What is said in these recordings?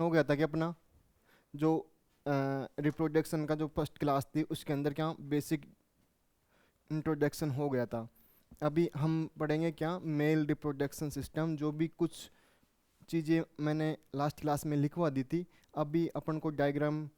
हो गया था कि अपना जो रिप्रोडक्शन का जो फर्स्ट क्लास थी उसके अंदर क्या बेसिक इंट्रोडक्शन हो गया था। अभी हम पढ़ेंगे क्या मेल रिप्रोडक्शन सिस्टम, जो भी कुछ चीज़ें मैंने लास्ट क्लास में लिखवा दी थी। अभी अपन को डायग्राम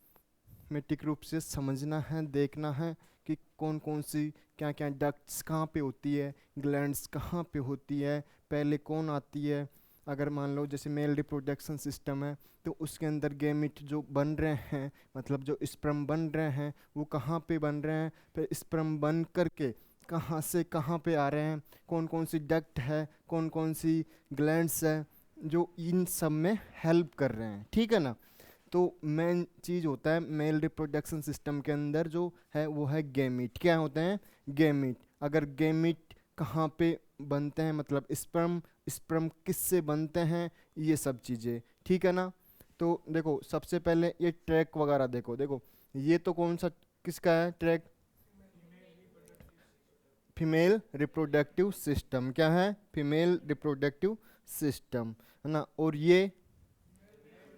मेट्रिक रूप से समझना है, देखना है कि कौन कौन सी क्या क्या डक्ट्स कहाँ पे होती है, ग्लैंड्स कहाँ पे होती है, पहले कौन आती है। अगर मान लो जैसे मेल रिप्रोडक्शन सिस्टम है तो उसके अंदर गैमेट जो बन रहे हैं, मतलब जो स्पर्म बन रहे हैं वो कहाँ पे बन रहे हैं, फिर स्पर्म बन करके कहाँ से कहाँ पे आ रहे हैं, कौन कौन सी डक्ट है, कौन कौन सी ग्लैंड्स है जो इन सब में हेल्प कर रहे हैं, ठीक है ना। तो मेन चीज़ होता है मेल रिप्रोडक्शन सिस्टम के अंदर जो है वो है गैमीट। क्या होते हैं? गैमीट। अगर गैमीट कहाँ पे बनते हैं, मतलब स्पर्म, स्पर्म किससे बनते हैं, ये सब चीज़ें, ठीक है ना। तो देखो सबसे पहले ये ट्रैक वगैरह देखो, देखो ये तो कौन सा किसका है ट्रैक? Female reproductive system. क्या है? फीमेल रिप्रोडक्टिव सिस्टम, है ना। और ये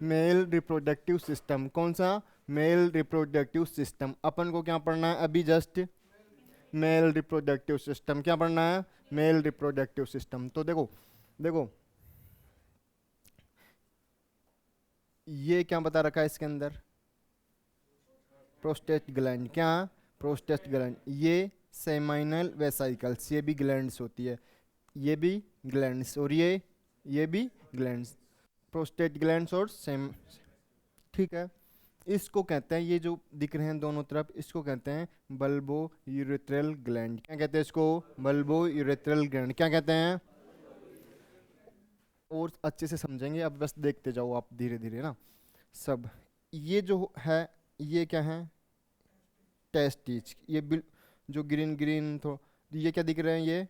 मेल रिप्रोडक्टिव सिस्टम कौन सा? Male reproductive system. अपन को क्या पढ़ना है अभी? Just male reproductive system. क्या पढ़ना है? Male reproductive system. तो देखो, देखो ये क्या बता रखा है इसके अंदर? Prostate gland. क्या? Prostate gland. ये सेमाइनल वेसाइकल्स, ये भी ग्लैंड्स होती है, ये भी ग्लैंड्स, और ये भी ग्लैंड्स, प्रोस्टेट ग्लैंड्स और सेम, ठीक है। इसको कहते हैं, ये जो दिख रहे हैं दोनों तरफ, इसको कहते हैं बल्बो यूरेथ्रल ग्लैंड। क्या कहते हैं इसको? Bulbo urethral gland. क्या कहते हैं? और अच्छे से समझेंगे, अब बस देखते जाओ आप धीरे धीरे ना सब। ये जो है ये क्या है? टेस्टिज। ये जो ग्रीन ग्रीन तो ये क्या दिख रहे हैं? ये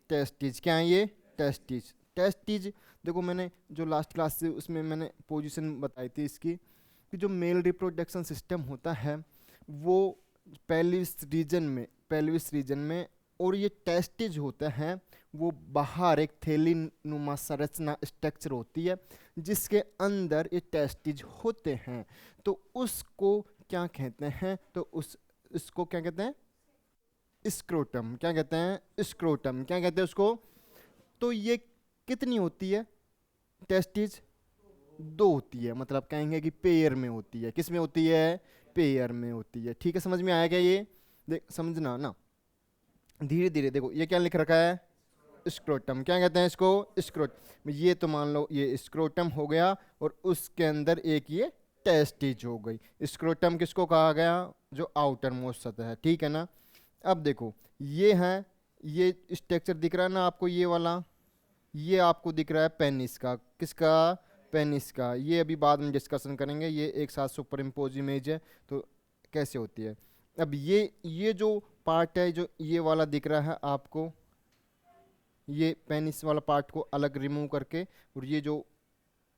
टेस्टिज। क्या है ये? टेस्टिज। टेस्टिज देखो, मैंने जो लास्ट क्लास से उसमें मैंने पोजीशन बताई थी इसकी, कि जो मेल रिप्रोडक्शन सिस्टम होता है वो पेल्विस रीजन में, और ये टेस्टिज होता है वो बाहर एक थैली नुमा संरचना स्ट्रक्चर होती है जिसके अंदर ये टेस्टिज होते हैं। तो उसको क्या कहते हैं? तो उस इसको क्या कहते हैं? स्क्रोटम। क्या कहते हैं? स्क्रोटम। क्या कहते हैं उसको? तो ये कितनी होती है टेस्टिज? दो होती है, मतलब कहेंगे कि पेयर में होती है। किस में होती है? पेयर में होती है, ठीक है। समझ में आया क्या ये? देख समझना ना धीरे धीरे। देखो ये क्या लिख रखा है? स्क्रोटम। क्या कहते हैं इसको? स्क्रोट। ये तो मान लो ये स्क्रोटम हो गया, और उसके अंदर एक ये टेस्टिज हो गई। स्क्रोटम किसको कहा गया? जो आउटर मोस्ट सतह है, ठीक है ना। अब देखो ये है, ये स्ट्रक्चर दिख रहा है ना आपको, ये वाला, ये आपको दिख रहा है पेनिस का। किसका? पेनिस का। ये अभी बाद में डिस्कशन करेंगे, ये एक साथ सुपर इम्पोज इमेज है तो कैसे होती है। अब ये जो पार्ट है, जो ये वाला दिख रहा है आपको, ये पेनिस वाला पार्ट को अलग रिमूव करके, और ये जो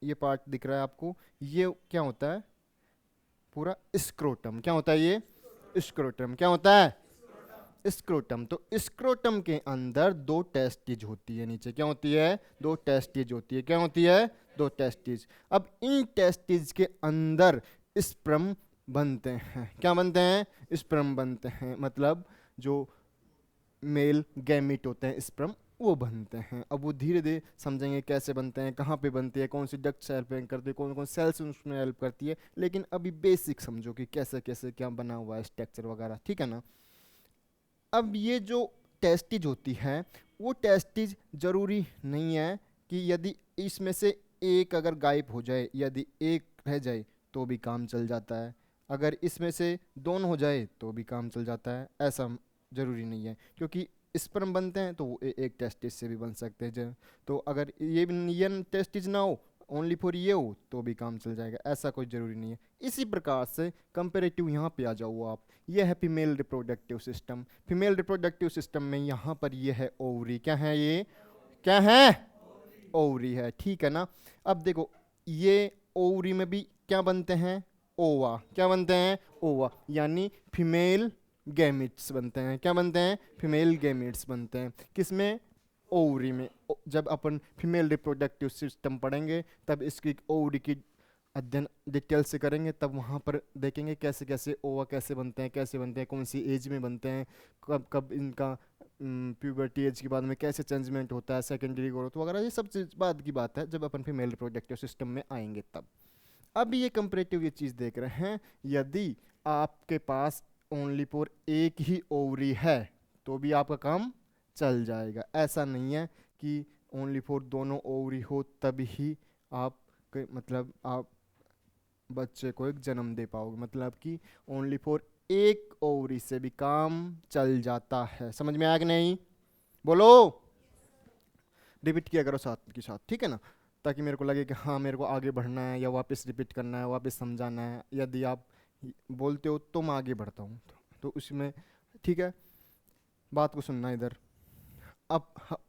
ये पार्ट दिख रहा है आपको, ये क्या होता है? पूरा स्क्रोटम। क्या होता है ये? स्क्रोटम। क्या होता है? स्क्रोटम। तो स्क्रोटम के अंदर दो टेस्टिज होती है नीचे। क्या होती है? दो टेस्टिज होती है। क्या होती है? दो टेस्टिज। अब इन टेस्टिज के अंदर स्पर्म बनते हैं। क्या बनते हैं? स्पर्म बनते हैं, मतलब जो मेल गैमिट होते हैं स्पर्म, वो बनते हैं। अब वो धीरे धीरे समझेंगे कैसे बनते हैं, कहाँ पे बनते हैं, कौन सी डक्ट से हेल्प करती है, कौन कौन सेल्स उसमें हेल्प करती है। लेकिन अभी बेसिक समझो कि कैसे कैसे क्या बना हुआ है स्ट्रक्चर वगैरह, ठीक है ना। अब ये जो टेस्टिज होती है, वो टेस्टिज जरूरी नहीं है कि यदि इसमें से एक अगर गायब हो जाए, यदि एक रह जाए तो भी काम चल जाता है, अगर इसमें से दोनों हो जाए तो भी काम चल जाता है, ऐसा जरूरी नहीं है। क्योंकि स्पर्म बनते हैं तो वो एक टेस्टिज से भी बन सकते हैं तो अगर ये टेस्टिज ना हो, ओनली फॉर ये हो, तो भी काम चल जाएगा, ऐसा कोई ज़रूरी नहीं है। इसी प्रकार से कंपेरेटिव यहाँ पे आ जाओ आप। ये है female reproductive system. Female reproductive system में यहाँ पर ये है ओवरी। क्या है ये? क्या है? ओवरी है, ठीक है ना। अब देखो ये ओवरी में भी क्या बनते हैं? ओवा। क्या बनते हैं? ओवा, यानी फीमेल गैमिट्स बनते हैं। क्या बनते हैं? फीमेल गैमिट्स बनते हैं। किसमें? ओवरी में। जब अपन फीमेल रिप्रोडक्टिव सिस्टम पढ़ेंगे तब इसकी ओवरी की अध्ययन डिटेल से करेंगे तब वहाँ पर देखेंगे कैसे कैसे ओवा कैसे बनते हैं, कौन सी एज में बनते हैं, कब कब इनका प्यूबर्टी एज के बाद में कैसे चेंजमेंट होता है, सेकेंडरी ग्रोथ वगैरह, ये सब चीज़ बाद की बात है जब अपन फिर मेल रिप्रोडक्टिव सिस्टम में आएंगे तब। अब ये कंपेरेटिव ये चीज़ देख रहे हैं, यदि आपके पास ओनली फॉर एक ही ओवरी है तो भी आपका काम चल जाएगा। ऐसा नहीं है कि ओनली फॉर दोनों ओवरी हो तभी ही आप मतलब आप बच्चे को एक जन्म दे पाओगे, मतलब कि ओनली फॉर एक ओवरी से भी काम चल जाता है। समझ में आया कि नहीं? बोलो, रिपीट किया करो साथ के साथ, ठीक है ना, ताकि मेरे को लगे कि हाँ मेरे को आगे बढ़ना है या वापस रिपीट करना है, वापस समझाना है। यदि आप बोलते हो तो मैं आगे बढ़ता हूँ तो उसमें ठीक है, बात को सुनना इधर।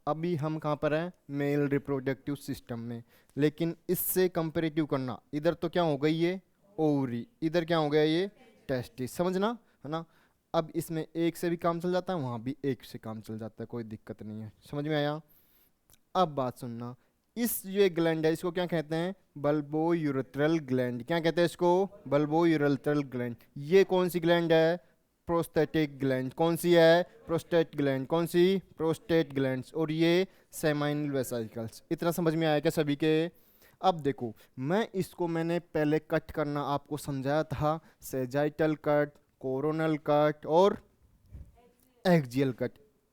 अभी हम कहाँ पर हैं? मेल रिप्रोडक्टिव सिस्टम में। लेकिन इससे कंपेरेटिव करना, इधर तो क्या हो गई ये ओवरी, इधर क्या हो गया ये टेस्टिस, समझना है ना। अब इसमें एक से भी काम चल जाता है, वहाँ भी एक से काम चल जाता है, कोई दिक्कत नहीं है। समझ में आया? अब बात सुनना, इस जो एक ग्लैंड है इसको क्या कहते हैं? Bulbo urethral gland. क्या कहते हैं इसको? Bulbo urethral gland. ये कौन सी ग्लैंड है? Prostatic gland. कौन सी है? Prostate gland. कौन सी? Prostate gland. और ये सेमाइनल वेसिकल्स। इतना समझ में आया क्या सभी के? अब देखो, मैंने पहले कट करना आपको समझाया था, सेजाइटल कट, कोरोनल कट और एक्जियल कट,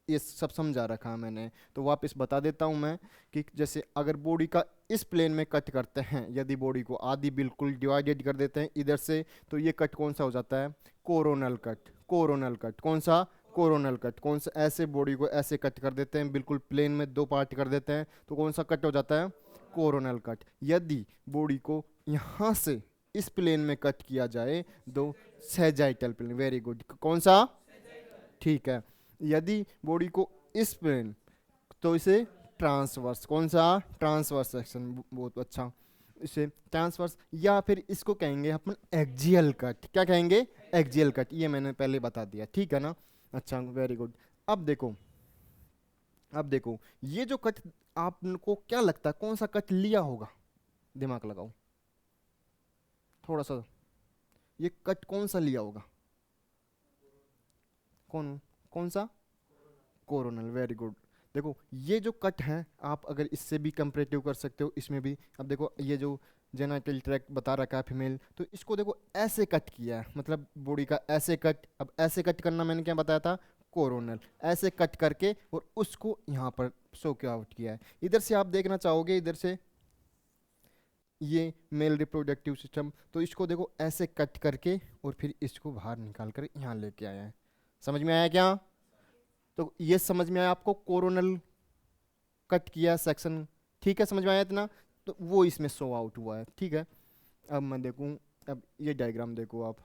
ये सब समझा रखा है मैंने। तो वापस बता देता हूँ मैं कि जैसे अगर बॉडी का इस प्लेन में कट करते हैं, यदि बॉडी को आधी बिल्कुल डिवाइडेड कर देते हैं इधर से, तो ये कट कौन सा हो जाता है? Coronal cut. कोरोनल कट कौन सा? Coronal cut. कौन सा? ऐसे बॉडी को ऐसे कट कर देते हैं, बिल्कुल प्लेन में दो पार्ट कर देते हैं, तो कौन सा कट हो जाता है? Coronal cut. यदि बॉडी को यहाँ से इस प्लेन में कट किया जाए, दो सेजाइटल प्लेन। Very good. कौन सा? ठीक है। यदि बॉडी को इस प्लेन, तो इसे ट्रांसवर्स। कौन सा? Transverse section. बहुत अच्छा। इसे ट्रांसवर्स, या फिर इसको कहेंगे अपन एक्जियल कट। क्या कहेंगे? Axial cut. ये मैंने पहले बता दिया, ठीक है ना। अच्छा, वेरी गुड। अब देखो, अब देखो ये जो कट, आपको क्या लगता है कौन सा कट लिया होगा? दिमाग लगाओ थोड़ा सा, ये कट कौन सा लिया होगा? कौन कौन सा? कोरोनल। Very good. देखो ये जो कट है, आप अगर इससे भी कंपेरेटिव कर सकते हो, इसमें भी। अब देखो ये जो जेनाइटल ट्रैक्ट बता रखा है फीमेल, तो इसको देखो ऐसे कट किया है, मतलब बॉडी का ऐसे कट। अब ऐसे कट करना मैंने क्या बताया था? कोरोनल। ऐसे कट करके और उसको यहाँ पर शो के आउट किया है। इधर से आप देखना चाहोगे, इधर से ये मेल रिप्रोडक्टिव सिस्टम, तो इसको देखो ऐसे कट करके और फिर इसको बाहर निकाल कर यहाँ लेके आया है। समझ में आया क्या? तो ये समझ में आया आपको? कोरोनल कट किया सेक्शन, ठीक है, समझ में आया इतना? तो वो इसमें शो आउट हुआ है, ठीक है। अब मैं देखूं, अब ये डायग्राम देखो आप,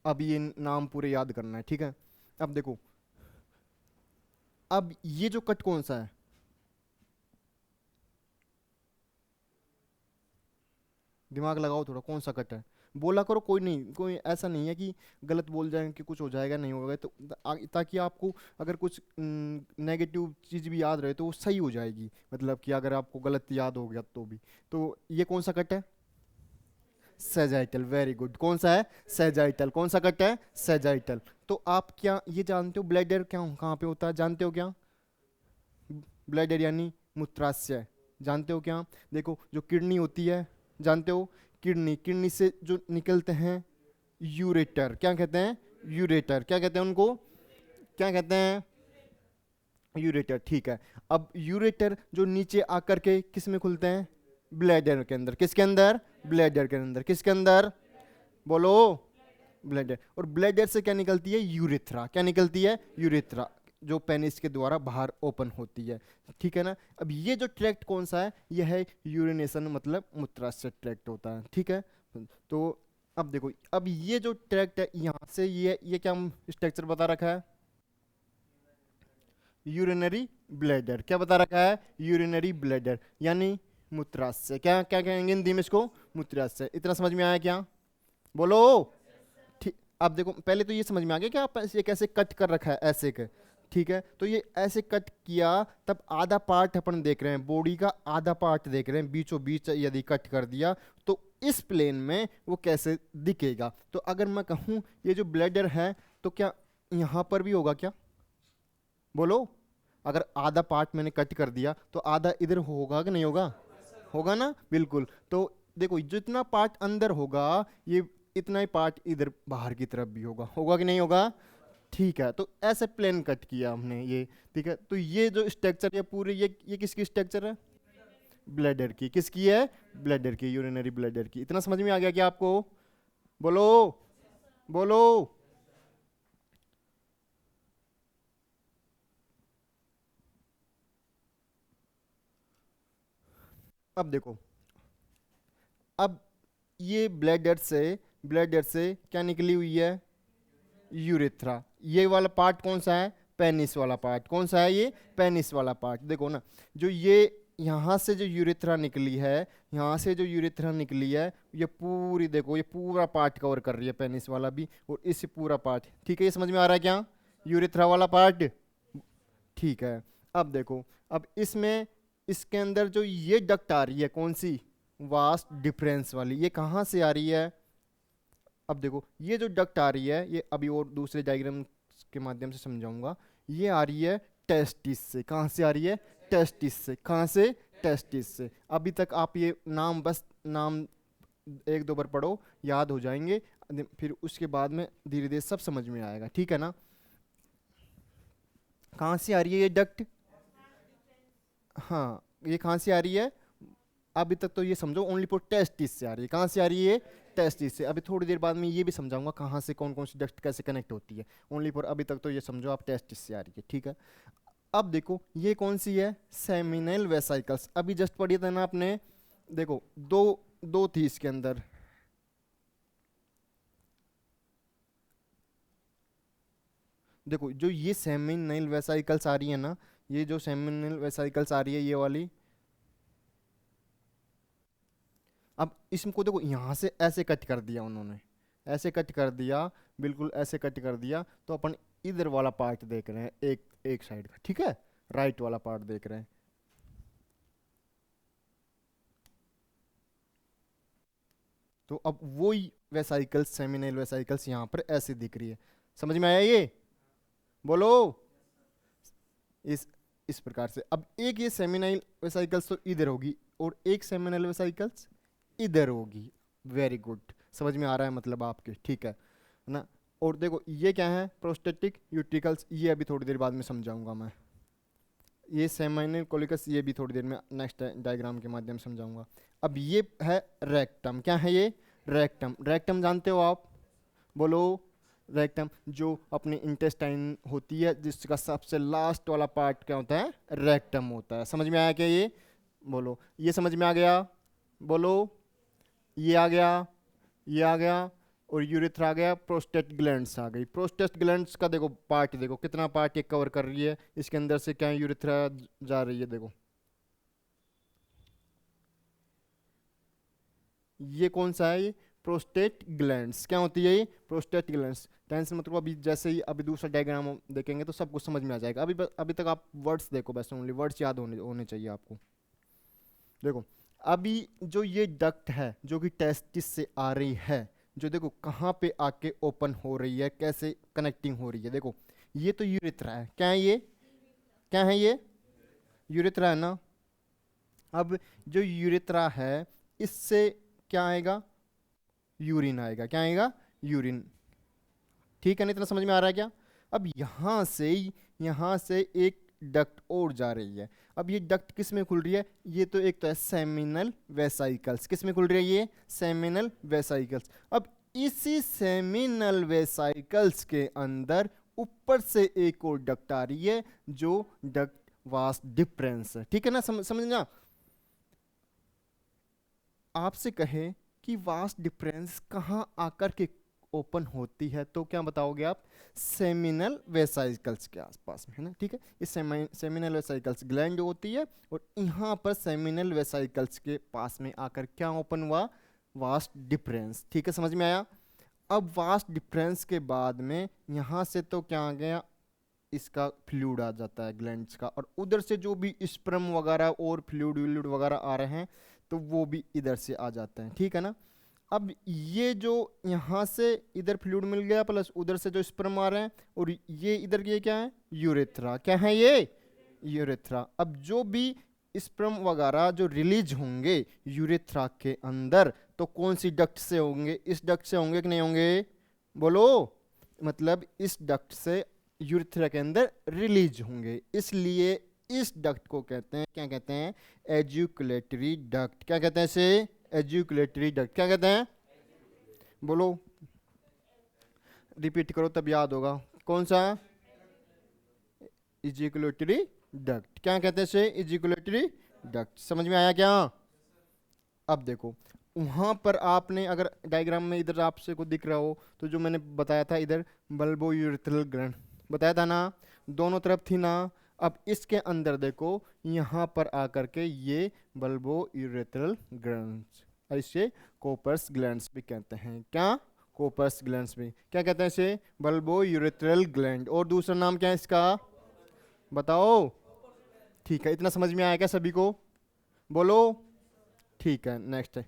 अब ये नाम पूरे याद करना है, ठीक है। अब देखो, अब ये जो कट कौन सा है? दिमाग लगाओ थोड़ा, कौन सा कट है? बोला करो, कोई नहीं, कोई ऐसा नहीं है कि गलत बोल जाएंगे कि कुछ हो जाएगा नहीं होगा, तो ताकि आपको अगर कुछ नेगेटिव चीज़ भी याद रहे तो वो सही हो जाएगी, मतलब कि अगर आपको गलत याद हो गया तो भी। तो ये कौन सा कट है? सेजाइटल। Very good. कौन सा है? सेजाइटल। कौन सा कट है? सेजाइटल। तो आप क्या ये जानते हो ब्लैडर क्या कहाँ पे होता है? जानते हो क्या? ब्लैडर यानी मूत्राशय, जानते हो क्या? देखो जो किडनी होती है, जानते हो? किडनी, किडनी से जो निकलते हैं यूरेटर, क्या कहते हैं? यूरेटर। क्या कहते हैं उनको? क्या कहते हैं? यूरेटर, ठीक है। अब यूरेटर जो नीचे आकर के किस में खुलते हैं? ब्लैडर के अंदर। किसके अंदर? ब्लैडर के अंदर। किसके अंदर? बोलो। ब्लैडर। और ब्लैडर से क्या निकलती है? यूरेथ्रा। क्या निकलती है? यूरेथ्रा, जो पेनिस के द्वारा बाहर ओपन होती है, ठीक है ना। अब ये जो ट्रैक्ट कौन सा है? यह है यूरिनेशन, मतलब मूत्राशय ट्रैक्ट होता है, ठीक है। तो अब देखो, अब ये जो ट्रैक्ट है यहाँ से ये क्या स्ट्रक्चर बता रखा है? Urinary bladder. क्या बता रखा है? यूरिनरी ब्लैडर यानी मूत्राशय। क्या क्या कहेंगे हिंदी में इसको? मूत्राशय। इतना समझ में आया क्या? बोलो। ठीक। अब देखो, पहले तो ये समझ में आ गया कि आप ये कैसे कट कर रखा है ऐसे के, ठीक है, तो ये ऐसे कट किया, तब आधा पार्ट अपन देख रहे हैं, बॉडी का आधा पार्ट देख रहे हैं, बीचों बीच यदि कट कर दिया तो इस प्लेन में वो कैसे दिखेगा। तो अगर मैं कहूँ ये जो ब्लैडर है, तो क्या यहाँ पर भी होगा क्या? बोलो, अगर आधा पार्ट मैंने कट कर दिया तो आधा इधर होगा कि नहीं होगा? होगा ना, बिल्कुल। तो देखो जितना पार्ट अंदर होगा, ये इतना ही पार्ट इधर बाहर की तरफ भी होगा, होगा कि नहीं होगा? ठीक है, तो ऐसे प्लेन कट किया हमने ये। ठीक है, तो ये जो स्ट्रक्चर है पूरी, ये किसकी स्ट्रक्चर है? ब्लैडर की। किसकी है? ब्लैडर की, यूरिनरी ब्लैडर की। इतना समझ में आ गया क्या आपको? बोलो, बोलो। अब देखो, अब ये ब्लैडर से क्या निकली हुई है? यूरेथ्रा। ये वाला पार्ट कौन सा है? पेनिस वाला पार्ट। कौन सा है ये? पेनिस वाला पार्ट। देखो ना, जो ये यहाँ से जो यूरेथ्रा निकली है, यहाँ से जो यूरेथ्रा निकली है, ये पूरी देखो, ये पूरा पार्ट कवर कर रही है, पेनिस वाला भी और इस पूरा पार्ट। ठीक है, ये समझ में आ रहा है क्या? यूरेथ्रा वाला पार्ट। ठीक है, अब देखो, अब इसमें इसके अंदर जो ये डक्ट आ रही है, कौन सी? वास्ट डिफरेंस वाली। ये कहाँ से आ रही है? अब देखो, ये जो डक्ट आ रही है, ये अभी और दूसरे डायग्राम के माध्यम से समझाऊंगा। ये आ रही है टेस्टिस से। कहाँ से आ रही है? टेस्टिस से। कहाँ से? टेस्टिस से। अभी तक आप ये नाम, बस नाम एक दो बार पढ़ो, याद हो जाएंगे, फिर उसके बाद में धीरे धीरे सब समझ में आएगा। ठीक है ना? कहाँ से आ रही है ये डक्ट? हाँ, ये कहाँ से आ रही है? अभी तक तो ये समझो ओनली फॉर टेस्टिस से आ रही है। कहाँ से आ रही है? टेस्टिस से। अभी थोड़ी देर बाद में ये भी समझाऊंगा कहाँ से कौन कौन सी डक्ट कैसे कनेक्ट होती है। ओनली फॉर अभी तक तो ये समझो आप टेस्टिस से आ रही है। ठीक है, अब देखो ये कौन सी है? Seminal vesicles. अभी जस्ट पढ़ी था ना आपने। देखो दो दो थी इसके अंदर। देखो जो ये सेमिनल वेसाइकल्स आ रही है ना, ये जो सेमिनल वेसाइकल्स आ रही है ये वाली, अब इसको देखो यहाँ से ऐसे कट कर दिया उन्होंने, ऐसे कट कर दिया, बिल्कुल ऐसे कट कर दिया, तो अपन इधर वाला पार्ट देख रहे हैं, एक एक साइड का। ठीक है, राइट वाला पार्ट देख रहे हैं। तो अब वही वेसाइकल्स, सेमिनल वेसाइकल्स यहाँ पर ऐसे दिख रही है। समझ में आया ये? बोलो। इस प्रकार से अब एक ये सेमिनल वेसाइकल्स तो इधर होगी और एक सेमिनल वेसाइकल्स इधर होगी। वेरी गुड, समझ में आ रहा है मतलब आपके? ठीक है ना? और देखो ये क्या है? प्रोस्टेटिक यूट्रिकल्स। ये अभी थोड़ी देर बाद में समझाऊंगा मैं। ये सेमिनल कोलिकस, ये भी थोड़ी देर में नेक्स्ट डायग्राम के माध्यम से समझाऊंगा। अब ये है रेक्टम। क्या है ये? रेक्टम। रेक्टम जानते हो आप? बोलो। रेक्टम जो अपनी इंटेस्टाइन होती है, जिसका सबसे लास्ट वाला पार्ट क्या होता है? रेक्टम होता है। समझ में आया क्या ये? बोलो, ये समझ में आ गया? बोलो, ये आ गया, ये आ गया, और यूरिथ्रा आ गया, प्रोस्टेट ग्लैंड्स आ गई। प्रोस्टेट ग्लैंड्स का देखो पार्ट, देखो कितना पार्ट ये कवर कर रही है, इसके अंदर से क्या यूरिथ्रा जा रही है। देखो ये कौन सा है? ये प्रोस्टेट ग्लैंड्स। क्या होती है ये? Prostate glands. टेंशन मत लो, अभी जैसे ही अभी दूसरा डायग्राम देखेंगे तो सब कुछ समझ में आ जाएगा। अभी तक आप वर्ड्स देखो, बस ओनली वर्ड्स याद होने होने चाहिए आपको। देखो अभी जो ये डक्ट है जो कि टेस्टिस से आ रही है, जो देखो कहाँ पे आके ओपन हो रही है, कैसे कनेक्टिंग हो रही है। देखो ये तो यूरिथ्रा है। क्या है ये? क्या है ये? यूरिथ्रा है ना? अब जो यूरिथ्रा है, इससे क्या आएगा? यूरिन आएगा। क्या आएगा? यूरिन। ठीक है ना? इतना समझ में आ रहा है क्या? अब यहाँ से एक डक्ट और जा रही है। अब ये डक्ट किस में खुल रही है? ये तो एक तो है सेमिनल वेसाइकल्स। किस में खुल रही है ये? Seminal vesicles. अब इसी सेमिनल वेसाइकल्स के अंदर ऊपर से एक और डक्ट आ रही है, जो डक्ट वास डिफरेंस है। ठीक है ना? समझना। आपसे कहे कि वास्ट डिफरेंस कहाँ आकर के ओपन होती है, तो क्या बताओगे आप? सेमिनल वेसाइकल्स के आसपास में, है ना? ठीक है, ये सेमिनल वेसाइकल्स ग्लैंड होती है, और यहाँ पर सेमिनल वेसाइकल्स के पास में आकर क्या ओपन हुआ? Vast difference. ठीक है, समझ में आया? अब वास्ट डिफरेंस के बाद में यहाँ से तो क्या आ गया? इसका फ्लूइड आ जाता है ग्लैंड्स का, और उधर से जो भी स्पर्म वगैरह और फ्लूइड व्लूइड वगैरह आ रहे हैं तो वो भी इधर से आ जाते हैं, ठीक है ना। अब ये जो यहाँ से इधर फ्लूइड मिल गया प्लस उधर से जो स्पर्म आ रहे हैं, और ये इधर ये क्या है, यूरेथ्रा, क्या है ये, यूरेथ्रा। अब जो भी स्पर्म वगैरह जो रिलीज होंगे यूरेथ्रा के अंदर, तो कौन सी डक्ट से होंगे, इस डक्ट से होंगे कि नहीं होंगे, बोलो, मतलब इस डक्ट से यूरेथ्रा के अंदर रिलीज होंगे, इसलिए इस डक्ट को कहते हैं, क्या कहते हैं, एजुकुलेटरी डक्ट। क्या कहते हैं इसे, एजुकुलेटरी डक्ट। क्या कहते हैं, बोलो, रिपीट करो तब याद होगा, कौन सा, एजुकुलेटरी डक्ट। क्या कहते हैं इसे, एजुकुलेटरी डक्ट। समझ में आया क्या। अब देखो वहां पर आपने अगर डायग्राम में इधर आपसे को दिख रहा हो तो जो मैंने बताया था इधर बल्बो यूरेथ्रल ग्लैंड बताया था ना, दोनों तरफ थी ना। अब इसके अंदर देखो यहाँ पर आकर के ये बल्बो यूरेथ्रल ग्लैंड्स, इसे कोपर्स ग्लैंड्स भी कहते हैं। क्या, कोपर्स ग्लैंड्स भी क्या कहते हैं इसे, बल्बो यूरेथ्रल ग्लैंड। और दूसरा नाम क्या है इसका, बताओ। ठीक है, इतना समझ में आया क्या सभी को, बोलो। ठीक है, नेक्स्ट है।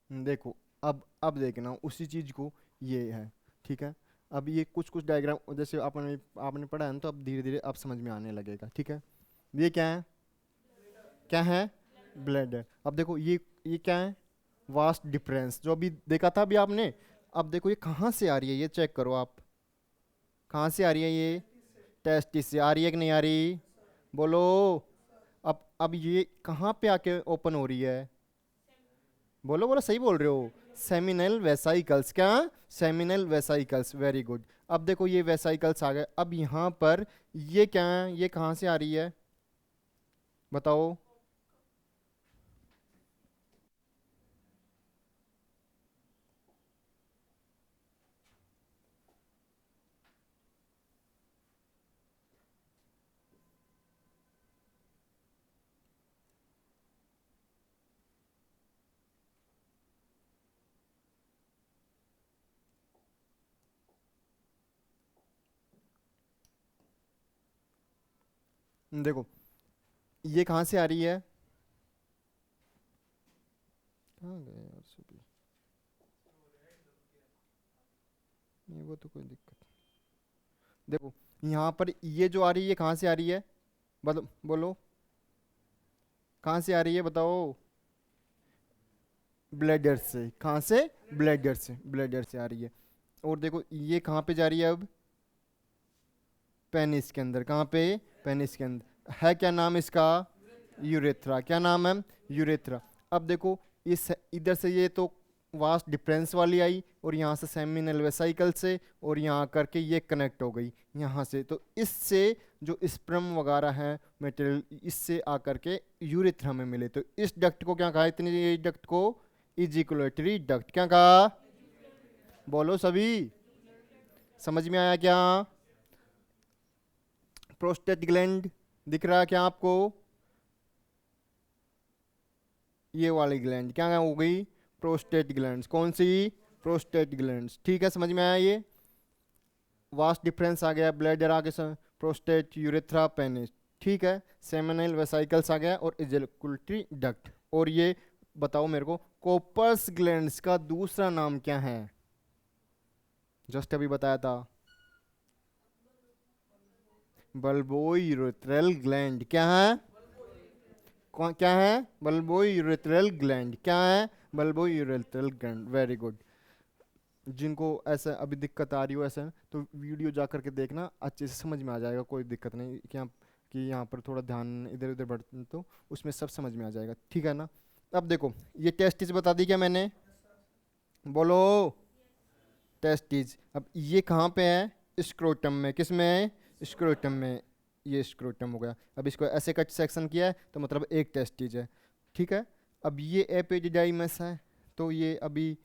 देखो अब देखना उसी चीज को, ये है, ठीक है। अब ये कुछ कुछ डायग्राम जैसे आपने आपने पढ़ा है ना, तो अब धीरे धीरे अब समझ में आने लगेगा, ठीक है। ये क्या है, क्या है, ब्लैडर। अब देखो ये क्या है, वास्ट डिफरेंस, जो अभी देखा था अभी आपने। अब देखो ये कहाँ से आ रही है, ये चेक करो आप, कहाँ से आ रही है ये, टेस्टिस से आ रही है कि नहीं आ रही, बोलो। अब ये कहाँ पे आके ओपन हो रही है, बोलो बोलो, सही बोल रहे हो, सेमिनल वेसाइकल्स। क्या, सेमिनल वेसाइकल्स, वेरी गुड। अब देखो ये वेसाइकल्स आ गए, अब यहाँ पर ये क्या है, ये कहाँ से आ रही है, बताओ। देखो ये कहाँ से आ रही है, कहाँ गए यार सभी, नहीं वो तो कोई दिक्कत। देखो यहाँ पर ये जो आ रही है कहाँ से आ रही है, बोलो कहाँ से आ रही है, बताओ। ब्लैडर से, कहाँ से, ब्लैडर से, ब्लैडर से आ रही है। और देखो ये कहाँ पे जा रही है अब, पेनिस के अंदर, कहाँ पे, पेनिस के अंदर है, क्या नाम इसका, यूरेथ्रा। क्या नाम है, यूरेथ्रा। अब देखो इस इधर से ये तो वास्ट डिफरेंस वाली आई, और यहाँ से सेमिनल वेसाइकल से, और यहाँ करके ये कनेक्ट हो गई यहाँ से, तो इससे जो स्पर्म वगैरह है मटेरियल इससे आकर के यूरेथ्रा में मिले, तो इस डक्ट को क्या कहा, इतनी डक्ट को इजिकुलेटरी डक्ट। क्या कहा, बोलो सभी, समझ में आया क्या। प्रोस्टेट ग्लैंड दिख रहा है क्या आपको, ये वाली ग्लैंड क्या हो गई, प्रोस्टेट ग्लैंड। कौन सी, प्रोस्टेट ग्लैंड, ठीक है, समझ में आया। ये वास्ट डिफरेंस आ गया, ब्लैडर आगे प्रोस्टेट, यूरेथ्रा, पेनिस, ठीक है। सेमिनल वेसाइकल्स आ गया, और इजैकुलेटरी डक्ट। और ये बताओ मेरे को, कोपर्स ग्लैंड्स का दूसरा नाम क्या है, जस्ट अभी बताया था, बल्बोयूरेथ्रल ग्लैंड। क्या है, क्या है, बल्बोयूरेथ्रल ग्लैंड। क्या है, बल्बोयूरेथ्रल ग्लैंड, वेरी गुड। जिनको ऐसा अभी दिक्कत आ रही हो ऐसा, तो वीडियो जा करके देखना, अच्छे से समझ में आ जाएगा, कोई दिक्कत नहीं कि यहाँ पर थोड़ा ध्यान इधर उधर बढ़, तो उसमें सब समझ में आ जाएगा, ठीक है ना। अब देखो ये टेस्टिस बता दी क्या मैंने, बोलो, टेस्टिस। अब ये कहाँ पे है, स्क्रोटम में, किस में है, स्क्रोटम में, ये स्क्रोटम हो गया। अब इसको ऐसे कट सेक्शन किया है तो मतलब एक टेस्टिस है, ठीक है। अब ये एपिडिडाइमस है, तो ये अभी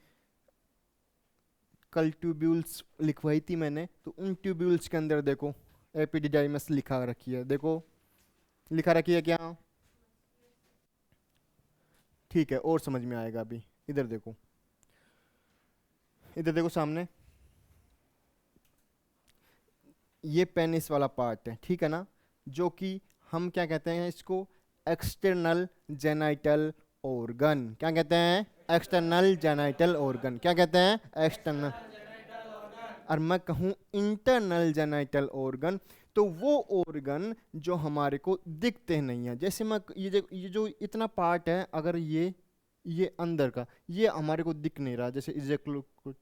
कल ट्यूब्यूल्स लिखवाई थी मैंने, तो उन ट्यूब्यूल्स के अंदर देखो एपिडिडाइमस लिखा रखी है, देखो लिखा रखी है क्या? ठीक है, और समझ में आएगा अभी। इधर देखो, इधर देखो सामने, ये पेनिस वाला पार्ट है, ठीक है ना, जो कि हम क्या कहते हैं इसको, एक्सटर्नल जेनाइटल ऑर्गन। क्या कहते हैं? External genital organ. क्या कहते हैं? एक्सटर्नल। और मैं कहूँ इंटरनल जेनाइटल ऑर्गन, तो वो ऑर्गन जो हमारे को दिखते नहीं है। जैसे मैं ये जो इतना पार्ट है, अगर ये अंदर का, ये हमारे को दिख नहीं रहा, जैसे इजेक्युलेट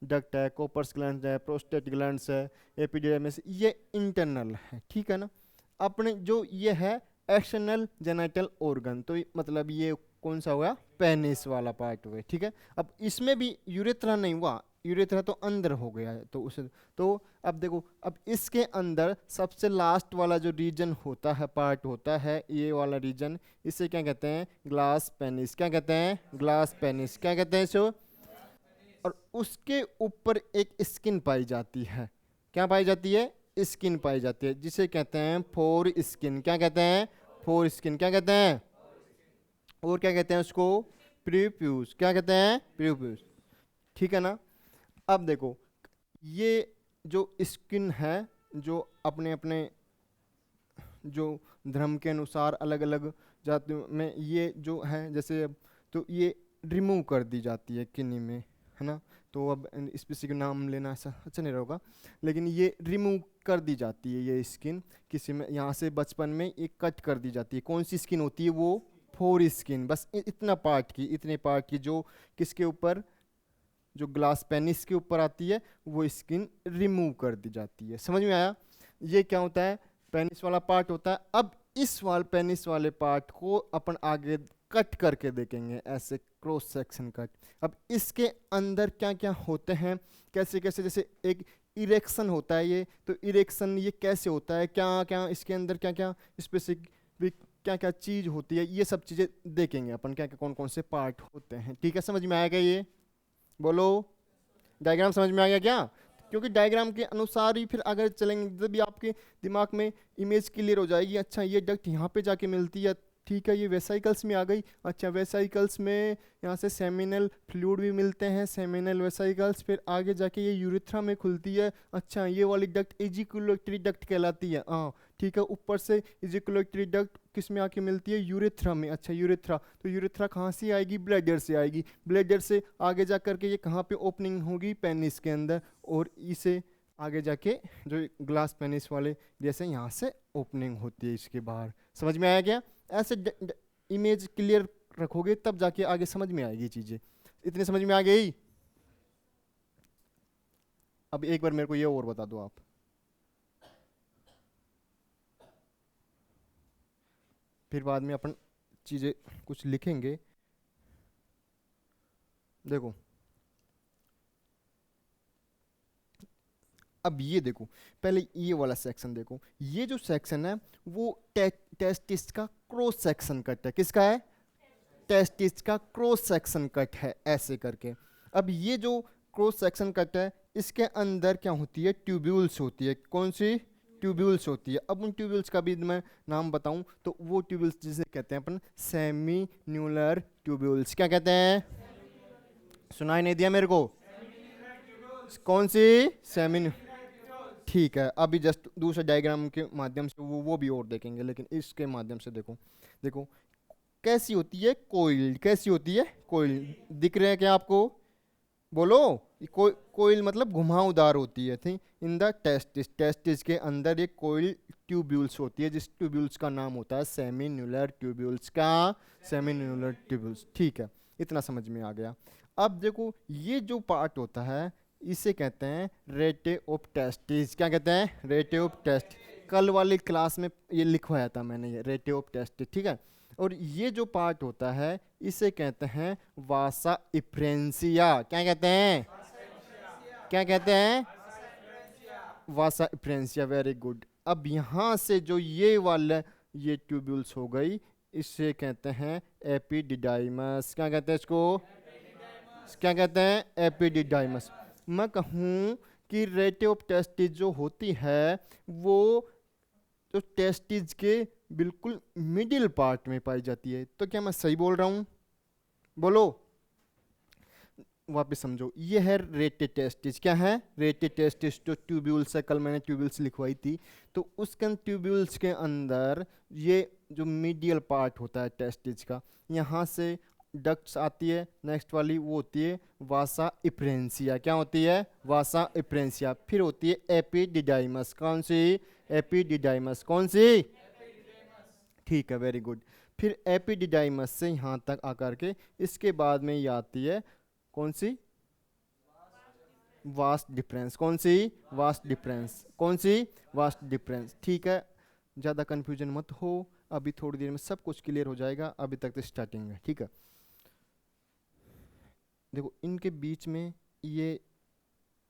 डक्ट है, कोपर्स ग्लैंड है, प्रोस्टेट ग्लैंड्स है, एपिडिडर्मिस, ये इंटरनल है, ठीक है ना। अपने जो ये है एक्सटर्नल जेनाइटल ऑर्गन, तो मतलब ये कौन सा हुआ? पेनिस वाला पार्ट हुआ, ठीक है। अब इसमें भी यूरेथ्रा नहीं हुआ, यूरेथ्रा तो अंदर हो गया है, तो उसे तो अब देखो, अब इसके अंदर सबसे लास्ट वाला जो रीजन होता है, पार्ट होता है, ये वाला रीजन, इसे क्या कहते हैं? Glass penis. क्या कहते हैं? Glass penis. क्या कहते हैं इसको? और उसके ऊपर एक स्किन पाई जाती है। क्या पाई जाती है? स्किन पाई जाती है, जिसे कहते हैं फोर स्किन। क्या कहते हैं? Four skin. क्या कहते हैं? और क्या कहते हैं उसको? प्रीप्यूस। क्या कहते हैं? प्रीप्यूस, ठीक है ना। अब देखो, ये जो स्किन है, जो अपने अपने जो धर्म के अनुसार अलग अलग जातियों में ये जो है, जैसे अब तो ये रिमूव कर दी जाती है किन्हीं में, है ना। तो अब स्पेसिफिक नाम लेना ऐसा अच्छा नहीं रहेगा, लेकिन ये रिमूव कर दी जाती है ये स्किन किसी में, यहाँ से बचपन में एक कट कर दी जाती है। कौन सी स्किन होती है वो? Four skin. बस इतना पार्ट की, इतने पार्ट की, जो किसके ऊपर, जो ग्लास पेनिस के ऊपर आती है, वो स्किन रिमूव कर दी जाती है। समझ में आया? ये क्या होता है? पेनिस वाला पार्ट होता है। अब इस पेनिस वाले पार्ट को अपन आगे कट करके देखेंगे, ऐसे क्रॉस सेक्शन कट। अब इसके अंदर क्या क्या होते हैं, कैसे कैसे, जैसे एक इरेक्शन होता है ये, तो इरेक्शन ये कैसे होता है, क्या क्या इसके अंदर क्या क्या स्पेसिफिक क्या क्या चीज़ होती है, ये सब चीज़ें देखेंगे अपन, क्या क्या कौन कौन से पार्ट होते हैं, ठीक है। समझ में आएगा ये? बोलो, डायग्राम समझ में आ गया क्या? क्योंकि डायग्राम के अनुसार ही फिर अगर चलेंगे, जब भी आपके दिमाग में इमेज क्लियर हो जाएगी, अच्छा ये डक्ट यहाँ पे जाके मिलती है, ठीक है, ये वेसाइकल्स में आ गई, अच्छा वेसाइकल्स में यहाँ से सेमिनल फ्लूइड भी मिलते हैं, सेमिनल वेसाइकल्स, फिर आगे जाके ये यूरेथ्रा में खुलती है, अच्छा ये वाली डक्ट एजिकुलेटरी डक्ट कहलाती है, हाँ ठीक है। ऊपर से एजिकुलेटरी डक्ट किस में आके मिलती है? यूरेथ्रा में। अच्छा यूरेथ्रा, तो यूरेथ्रा कहाँ से आएगी? ब्लैडर से आएगी, ब्लैडर से आगे जा करके ये कहाँ पे ओपनिंग होगी? पेनिस के अंदर, और इसे आगे जाके जो ग्लास पेनिस वाले जैसे यहाँ से ओपनिंग होती है इसके बाहर। समझ में आया क्या? ऐसे इमेज क्लियर रखोगे तब जाके आगे समझ में आएगी चीज़ें। इतने समझ में आ गई? अब एक बार मेरे को ये और बता दो आप, फिर बाद में अपन चीज़ें कुछ लिखेंगे। देखो, अब ये देखो, पहले ये वाला सेक्शन देखो, ये जो सेक्शन है वो टेस्टिस का क्रॉस सेक्शन कट है। किसका है? टेस्टिस का क्रॉस सेक्शन कट है, ऐसे करके। अब ये जो क्रॉस सेक्शन कट है, इसके अंदर क्या होती है? ट्यूब्यूल्स होती है। कौन सी? ट्यूब्यूल्स होती है। अब उन ट्यूब्यूल्स का भी मैं नाम बताऊं तो वो ट्यूब्यूल्स जिसे कहते हैं अपन सेमी न्यूलर ट्यूब्यूल्स। क्या कहते हैं? सुनाई नहीं दिया मेरे को? कौन सी? सेमी। ठीक है, अभी जस्ट दूसरे डायग्राम के माध्यम से वो भी और देखेंगे, लेकिन इसके माध्यम से देखो, देखो कैसी होती है कोइल। कैसी होती है कोइल? दिख रहे हैं क्या आपको? बोलो। कोइल मतलब घुमावदार होती है, थी इन द टेस्टिस। टेस्टिस के अंदर एक कोइल ट्यूब्यूल्स होती है, जिस ट्यूब्यूल्स का नाम होता है सेमिन्यूलर ट्यूब्यूल्स। का? सेमिन्यूलर ट्यूब्यूल्स, ठीक है, इतना समझ में आ गया। अब देखो, ये जो पार्ट होता है इसे कहते हैं रेटे ऑफ टेस्टिस। क्या कहते हैं? रेटे ऑफ टेस्ट। कल वाली क्लास में ये लिखवाया था मैंने, ये रेटे ऑफ टेस्टिस, ठीक है। और ये जो पार्ट होता है इसे कहते हैं वासा इफ्रेंसिया। क्या कहते हैं? क्या कहते हैं? वासा इफ्रेंसिया, वेरी गुड। अब यहाँ से जो ये वाला ये ट्यूब्यूल्स हो गई, इसे कहते हैं एपिडिडाइमस। क्या कहते हैं इसको? क्या कहते हैं? एपिडिडाइमस। मैं कहूँ कि रेटे ऑफ टेस्टिस जो होती है वो जो टेस्टिस के बिल्कुल मिडिल पार्ट में पाई जाती है। तो क्या मैं सही बोल रहा हूँ? बोलो, वापस समझो। ये है रेटे टेस्टिस। क्या है? रेटे टेस्टिस। जो ट्यूब्यूल्स है, कल मैंने ट्यूब्यूल्स लिखवाई थी, तो उसके ट्यूब्यूल्स के अंदर ये जो मीडियल पार्ट होता है टेस्टिस का, यहाँ से डक्ट्स आती है। नेक्स्ट वाली वो होती है वासा इप्रेंसिया। क्या होती है? वासा इप्रेंसिया। फिर होती है एपिडिडाइमस। कौन सी? एपिडिडाइमस। कौन सी? ठीक है, वेरी गुड। फिर एपिडिडाइमस से यहाँ तक आकर के इसके बाद में ये आती है कौन सी? Vast difference. कौन सी? Vast difference. कौन सी? Vast difference. ठीक है, ज़्यादा कंफ्यूजन मत हो, अभी थोड़ी देर में सब कुछ क्लियर हो जाएगा। अभी तक तो स्टार्टिंग है, ठीक है। देखो, इनके बीच में ये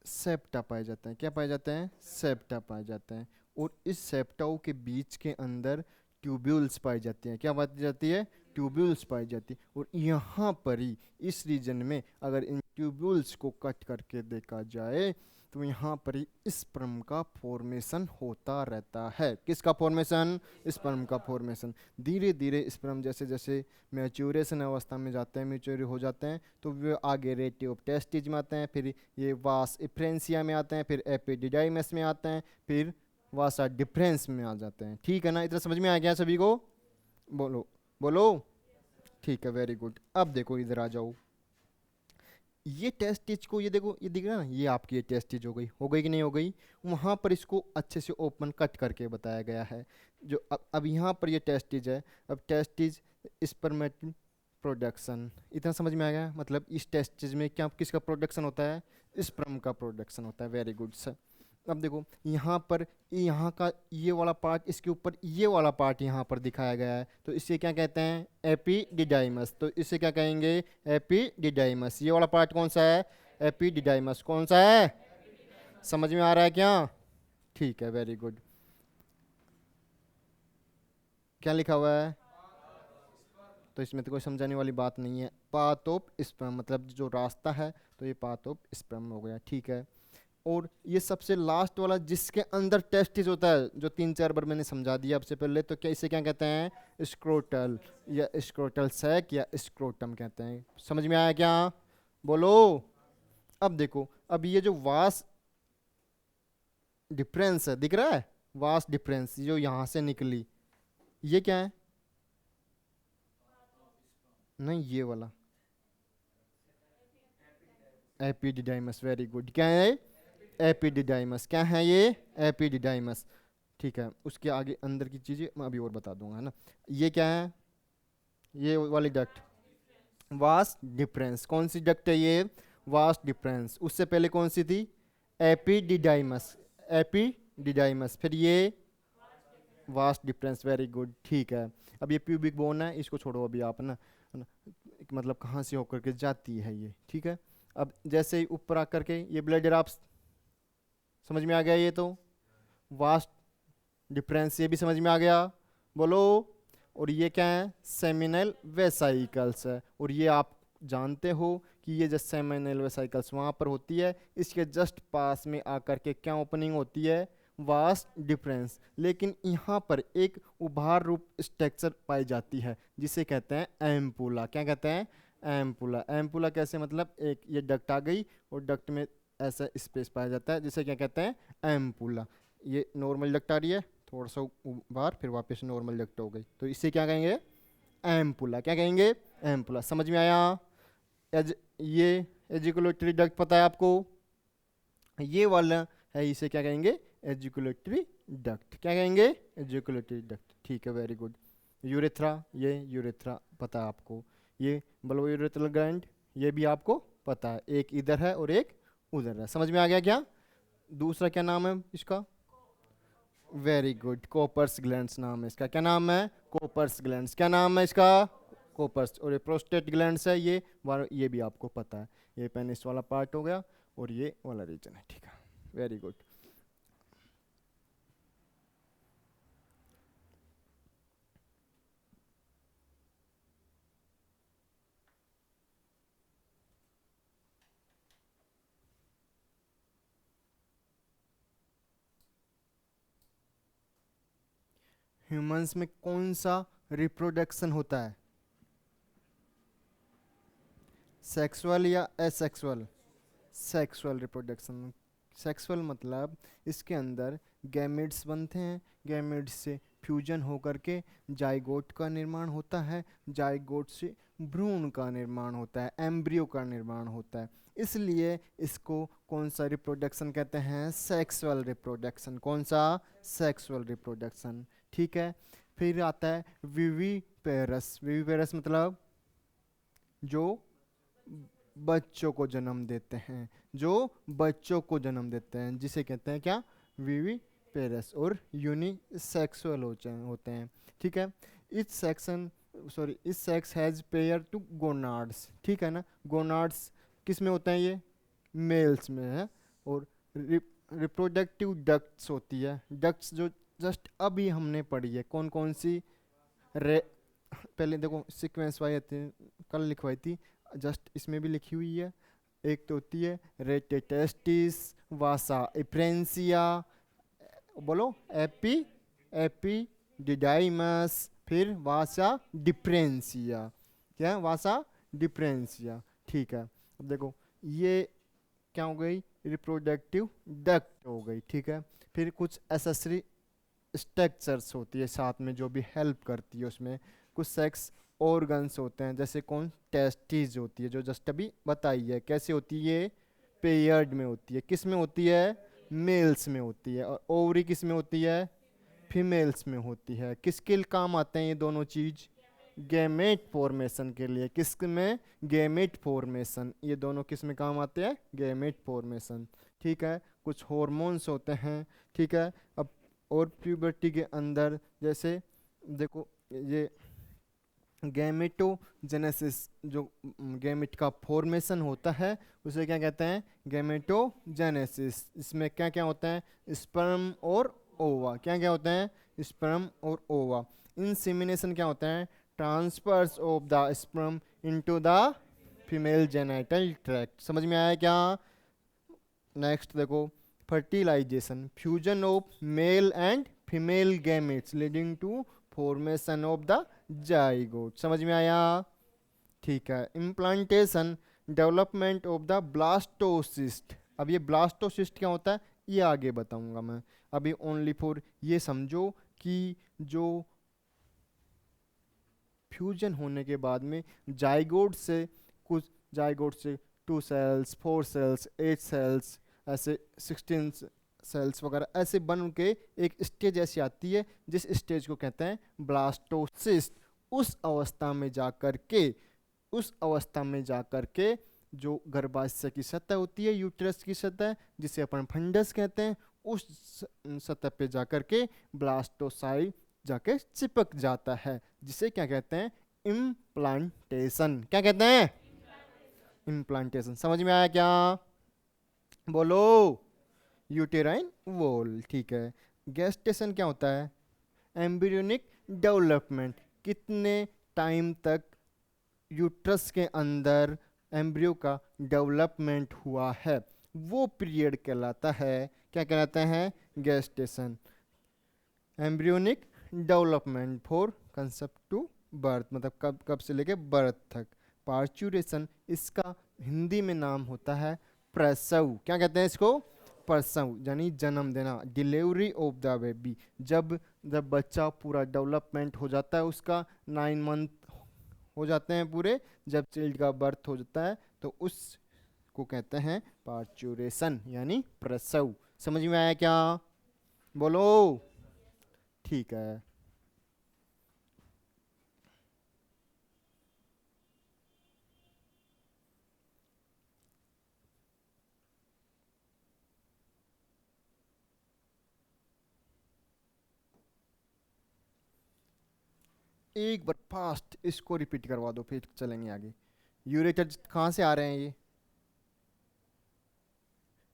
सेप्टा पाए जाते हैं। क्या पाए जाते हैं? सेप्टा पाए जाते हैं। और इस सेप्टाओं के बीच के अंदर ट्यूब्यूल्स पाई जाती हैं। क्या पाई जाती है? ट्यूब्यूल्स पाई जाती है। और यहाँ पर ही इस रीजन में अगर इन ट्यूब्यूल्स को कट करके देखा जाए तो यहाँ पर ही स्पर्म का फॉर्मेशन होता रहता है। किसका फॉर्मेशन? स्पर्म का फॉर्मेशन। धीरे धीरे स्पर्म जैसे जैसे मैच्योरेशन अवस्था में जाते हैं, मैच्योर हो जाते हैं, तो वे आगे रेटे ऑफ टेस्टिज में आते हैं, फिर ये वास इफ्रेंसिया में आते हैं, फिर एपिडिडाइमस में आते हैं, फिर वासा डिफरेंस में आ जाते हैं। ठीक है ना? इतना समझ में आ गया सभी को? बोलो बोलो। ठीक है, वेरी गुड। अब देखो, इधर आ जाओ। ये टेस्ट स्टिच को, ये देखो, ये दिख रहा है ना, ये आपकी ये टेस्ट स्टिच हो गई कि नहीं हो गई? वहाँ पर इसको अच्छे से ओपन कट करके बताया गया है। जो अब यहाँ पर ये टेस्ट स्टिच है। अब टेस्ट स्टिच स्पर्मेटिक प्रोडक्शन, इतना समझ में आ गया? मतलब इस टेस्ट स्टिच में क्या किसका प्रोडक्शन होता है? स्पर्म का प्रोडक्शन होता है। Very good sir. अब देखो, यहाँ पर यहाँ का ये वाला पार्ट, इसके ऊपर ये वाला पार्ट यहाँ पर दिखाया गया है, तो इसे क्या कहते हैं? एपिडिडाइमस। तो इसे क्या कहेंगे? एपिडिडाइमस। ये वाला पार्ट कौन सा है? एपिडिडाइमस। कौन सा है? समझ में आ रहा है क्या? ठीक है, वेरी गुड। क्या लिखा हुआ है? तो इसमें तो कोई समझाने वाली बात नहीं है। पाथ ऑफ स्पर्म मतलब जो रास्ता है, तो ये पाथ ऑफ स्पर्म हो गया। ठीक है। और ये सबसे लास्ट वाला जिसके अंदर टेस्टिस होता है, जो 3-4 बार मैंने समझा दिया आपसे पहले, तो क्या इसे क्या कहते हैं? स्क्रोटल या स्क्रोटल सैक या स्क्रोटम कहते हैं। समझ में आया क्या? बोलो। अब देखो, अब ये जो वास डिफरेंस है, दिख रहा है? वास डिफरेंस जो यहाँ से निकली, ये क्या है? नहीं, ये वाला एपिडिडाइमस। Very good. क्या है? एपिडिडाइमस। क्या है ये? एपिडिडाइमस। ठीक है, उसके आगे अंदर की चीज़ें मैं अभी और बता दूंगा, है ना। ये क्या है? ये वाली डक्ट वास्ट डिफरेंस। कौन सी डक्ट है ये? Vast difference. उससे पहले कौन सी थी? एपिडिडाइमस। एपिडिडाइमस। फिर ये वास्ट डिफरेंस। Very good. ठीक है। अब ये प्यूबिक बोन है, इसको छोड़ो अभी आप, है ना। मतलब कहाँ से होकर के जाती है ये, ठीक है। अब जैसे ही ऊपर आकर के ये ब्लड आप समझ में आ गया? ये तो वास्ट डिफरेंस, ये भी समझ में आ गया? बोलो। और ये क्या है? सेमिनल वेसाइकल्स है। और ये आप जानते हो कि ये जो सेमिनल वेसाइकल्स वहाँ पर होती है, इसके जस्ट पास में आकर के क्या ओपनिंग होती है? Vast difference. लेकिन यहाँ पर एक उभार रूप स्ट्रक्चर पाई जाती है जिसे कहते हैं एम्पुला। क्या कहते हैं? एम्पुला। एम्पुला कैसे? मतलब एक ये डक्ट आ गई और डक्ट में ऐसा स्पेस पाया जाता है जिसे क्या कहते हैं? एम्पुला। ये नॉर्मल डक्ट आ रही है, थोड़ा सा बार, फिर वापस नॉर्मल डक्ट हो गई, तो इसे क्या कहेंगे? एम्पुला। क्या कहेंगे? एम्पुला। समझ में आया? ये एजिकुलेटरी डक्ट पता है आपको? ये वाला है, इसे क्या कहेंगे? एजिकुलेटरी डक्ट। क्या कहेंगे? एजिकुलेटरी डक्ट। ठीक है, वेरी गुड। यूरेथ्रा, ये यूरेथ्रा पता है आपको? ये बल्बो यूरेथ्रल ग्लैंड, ये भी आपको पता है। एक इधर है और एक उधर है। समझ में आ गया क्या? दूसरा क्या नाम है इसका? वेरी गुड, कोपर्स ग्लैंड्स नाम है इसका। क्या नाम है? कोपर्स ग्लैंड्स। क्या नाम है इसका? कोपर्स। और ये प्रोस्टेट ग्लैंड्स है, ये भी आपको पता है। ये पेनिस वाला पार्ट हो गया और ये वाला रीजन है, ठीक है। Very good. ह्यूमंस में कौन सा रिप्रोडक्शन होता है, सेक्सुअल या एसेक्सुअल? Sexual reproduction. सेक्सुअल मतलब इसके अंदर गैमेट्स बनते हैं, गैमेट्स से फ्यूजन होकर के जाइगोट का निर्माण होता है, जाइगोट से भ्रूण का निर्माण होता है, एम्ब्रियो का निर्माण होता है। इसलिए इसको कौन सा रिप्रोडक्शन कहते हैं, सेक्सुअल रिप्रोडक्शन। कौन सा, सेक्सुअल रिप्रोडक्शन। ठीक है। फिर आता है विविपेरस। विविपेरस मतलब जो बच्चों को जन्म देते हैं, जो बच्चों को जन्म देते हैं, जिसे कहते हैं क्या, विवी पेरस। और यूनिसेक्सुअल होते हैं। ठीक है। इस सेक्शन सॉरी इस sex has pair two gonads. ठीक है ना। गोनाड्स किस में होते हैं, ये मेल्स में है। और रिप्रोडक्टिव डक्ट्स होती है, डक्ट्स जो जस्ट अभी हमने पढ़ी है, कौन कौन सी, रे पहले देखो सीक्वेंस वाइज कल लिखवाई थी, जस्ट इसमें भी लिखी हुई है। एक तो होती है रेटेटेस्टिस, वासा इप्रेंसिया, बोलो एपी एपीडिडाइमस, फिर वासा डिप्रेंसिया। क्या है, वासा डिप्रेंसिया। ठीक है। अब देखो ये क्या हो गई, रिप्रोडक्टिव डक्ट हो गई। ठीक है। फिर कुछ एसेसरी स्ट्रक्चर्स होती है साथ में जो भी हेल्प करती है उसमें। कुछ सेक्स ऑर्गन्स होते हैं, जैसे कौन, टेस्टिस होती है जो जस्ट अभी बताई है। कैसे होती है, पेयर्ड में होती है। किस में होती है, मेल्स में होती है। और ओवरी किस में होती है, फीमेल्स में होती है। किसके काम आते हैं ये दोनों चीज, गैमेट फॉर्मेशन के लिए। किस में, गैमेट फॉर्मेशन। ये दोनों किस में काम आते हैं, गैमेट फॉर्मेशन। ठीक है। कुछ हॉर्मोन्स होते हैं। ठीक है। अब और प्यूबर्टी के अंदर जैसे देखो ये गैमेटोजेनेसिस, जो गैमेट का फॉर्मेशन होता है उसे क्या कहते हैं, गैमेटोजेनेसिस। इसमें क्या क्या होता है, स्पर्म और ओवा। क्या क्या होते हैं, स्पर्म और ओवा। इंसेमिनेशन क्या होता है, transfers of the sperm into the female genital tract. समझ में आया क्या? नेक्स्ट देखो fertilisation, fusion of male and female gametes leading to formation of the zygote. समझ में आया? ठीक है। Implantation, development of the blastocyst. अब ये ब्लास्टोसिस्ट क्या होता है ये आगे बताऊंगा मैं। अभी ओनली फॉर ये समझो कि जो फ्यूजन होने के बाद में जाइगोट से कुछ, जाइगोट से 2 सेल्स, 4 सेल्स, 8 सेल्स, ऐसे 16 सेल्स वगैरह ऐसे बन के एक स्टेज ऐसी आती है जिस स्टेज को कहते हैं ब्लास्टोसिस्ट। उस अवस्था में जाकर के, उस अवस्था में जाकर के जो गर्भाशय की सतह होती है, यूट्रस की सतह जिसे अपन फंडस कहते हैं, उस सतह पे जाकर के ब्लास्टोसाइट जाके चिपक जाता है, जिसे क्या कहते हैं, इम्प्लांटेशन। क्या कहते हैं, इम्प्लांटेशन। समझ में आया क्या? बोलो। Uterine wall. ठीक है। गेस्टेशन क्या होता है, एम्ब्रियोनिक डेवलपमेंट। कितने टाइम तक यूट्रस के अंदर एम्ब्रियो का डेवलपमेंट हुआ है वो पीरियड कहलाता है, क्या कहलाता है, gestation. Embryonic development for concept to birth, मतलब कब कब से लेके बर्थ तक। पार्चुरेशन, इसका हिंदी में नाम होता है प्रसव। क्या कहते हैं इसको, प्रसव, यानी जन्म देना। डिलीवरी ऑफ द बेबी, जब जब बच्चा पूरा डेवलपमेंट हो जाता है, उसका 9 मंथ हो जाते हैं पूरे, जब चाइल्ड का बर्थ हो जाता है तो उसको कहते हैं पार्चुरेशन यानी प्रसव। समझ में आया क्या? बोलो। ठीक है। एक बार फास्ट इसको रिपीट करवा दो फिर चलेंगे आगे। यूरेटर कहाँ से आ रहे हैं, ये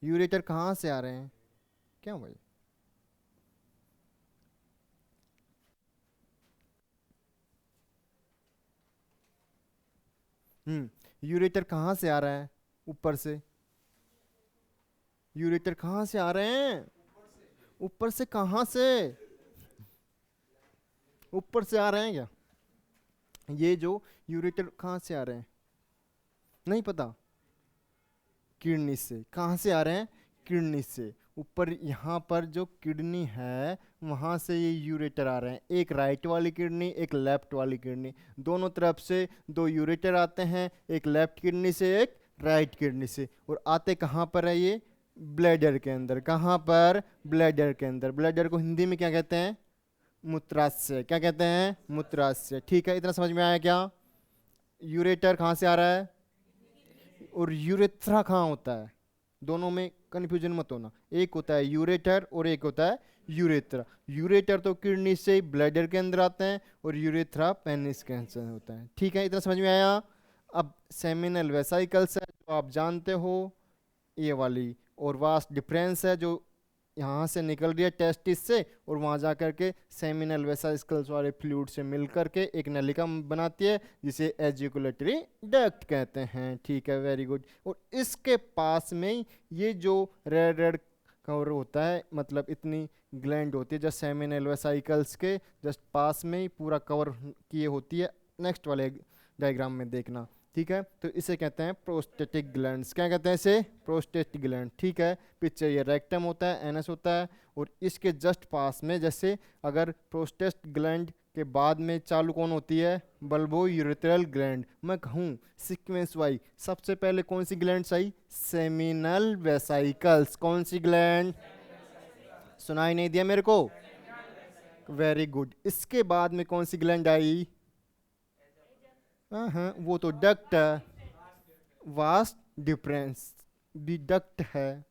यूरेटर कहाँ से आ रहे हैं, क्या भाई? यूरेटर कहाँ से आ रहा है, ऊपर से। यूरेटर कहाँ से आ रहे हैं, ऊपर से। कहाँ से, ऊपर से आ रहे हैं क्या? ये जो यूरेटर कहाँ से आ रहे हैं, नहीं पता? किडनी से। कहाँ से आ रहे हैं? किडनी से। ऊपर यहाँ पर जो किडनी है वहाँ से ये यूरेटर आ रहे हैं, एक राइट वाली किडनी एक लेफ्ट वाली किडनी, दोनों तरफ से दो यूरेटर आते हैं, एक लेफ्ट किडनी से एक राइट किडनी से। और आते कहाँ पर है ये? ब्लैडर के अंदर। कहाँ पर? ब्लैडर के अंदर। ब्लैडर को हिंदी में क्या कहते हैं? मूत्राशय। क्या कहते हैं? मूत्राशय। ठीक है, इतना समझ में आया क्या? यूरेटर कहाँ से आ रहा है और यूरेथ्रा कहाँ होता है? दोनों में कंफ्यूजन मत होना, एक होता है यूरेटर और एक होता है यूरेथ्रा। यूरेटर तो किडनी से ब्लैडर के अंदर आते हैं और यूरेथ्रा पेनिस के अंदर होता है। ठीक है, इतना समझ में आया? अब सेमिनल वेसाइकल्स है जो आप जानते हो, ये वाली, और वास्ट डिफरेंस है जो यहाँ से निकल रही है टेस्टिस से और वहाँ जा कर के सेमिनल वेसाइकल्स वाले फ्लूइड से मिल करके एक नलिका बनाती है जिसे एजिकुलेटरी डक्ट कहते हैं। ठीक है, वेरी गुड। और इसके पास में ही ये जो रेड रेड कवर होता है, मतलब इतनी ग्लैंड होती है जो सेमिनल वेसाइकल्स के जस्ट पास में ही पूरा कवर किए होती है। नेक्स्ट वाले डायग्राम में देखना। ठीक है, तो इसे कहते हैं प्रोस्टेटिक ग्लैंड्स। क्या कहते हैं इसे? Prostatic gland. ठीक है, पीछे ये रेक्टम होता है, एनस होता है, और इसके जस्ट पास में, जैसे अगर प्रोस्टेट ग्लैंड के बाद में चालू कौन होती है? Bulbourethral gland. मैं कहूँ सीक्वेंस वाइज सबसे पहले कौन सी ग्लैंड आई? Seminal vesicles. कौन सी ग्लैंड? सुनाई नहीं दिया मेरे को? Very good. इसके बाद में कौन सी ग्लैंड आई? हाँ, वो तो डक्ट है, वास्ट डिफरेंस भी डक्ट है।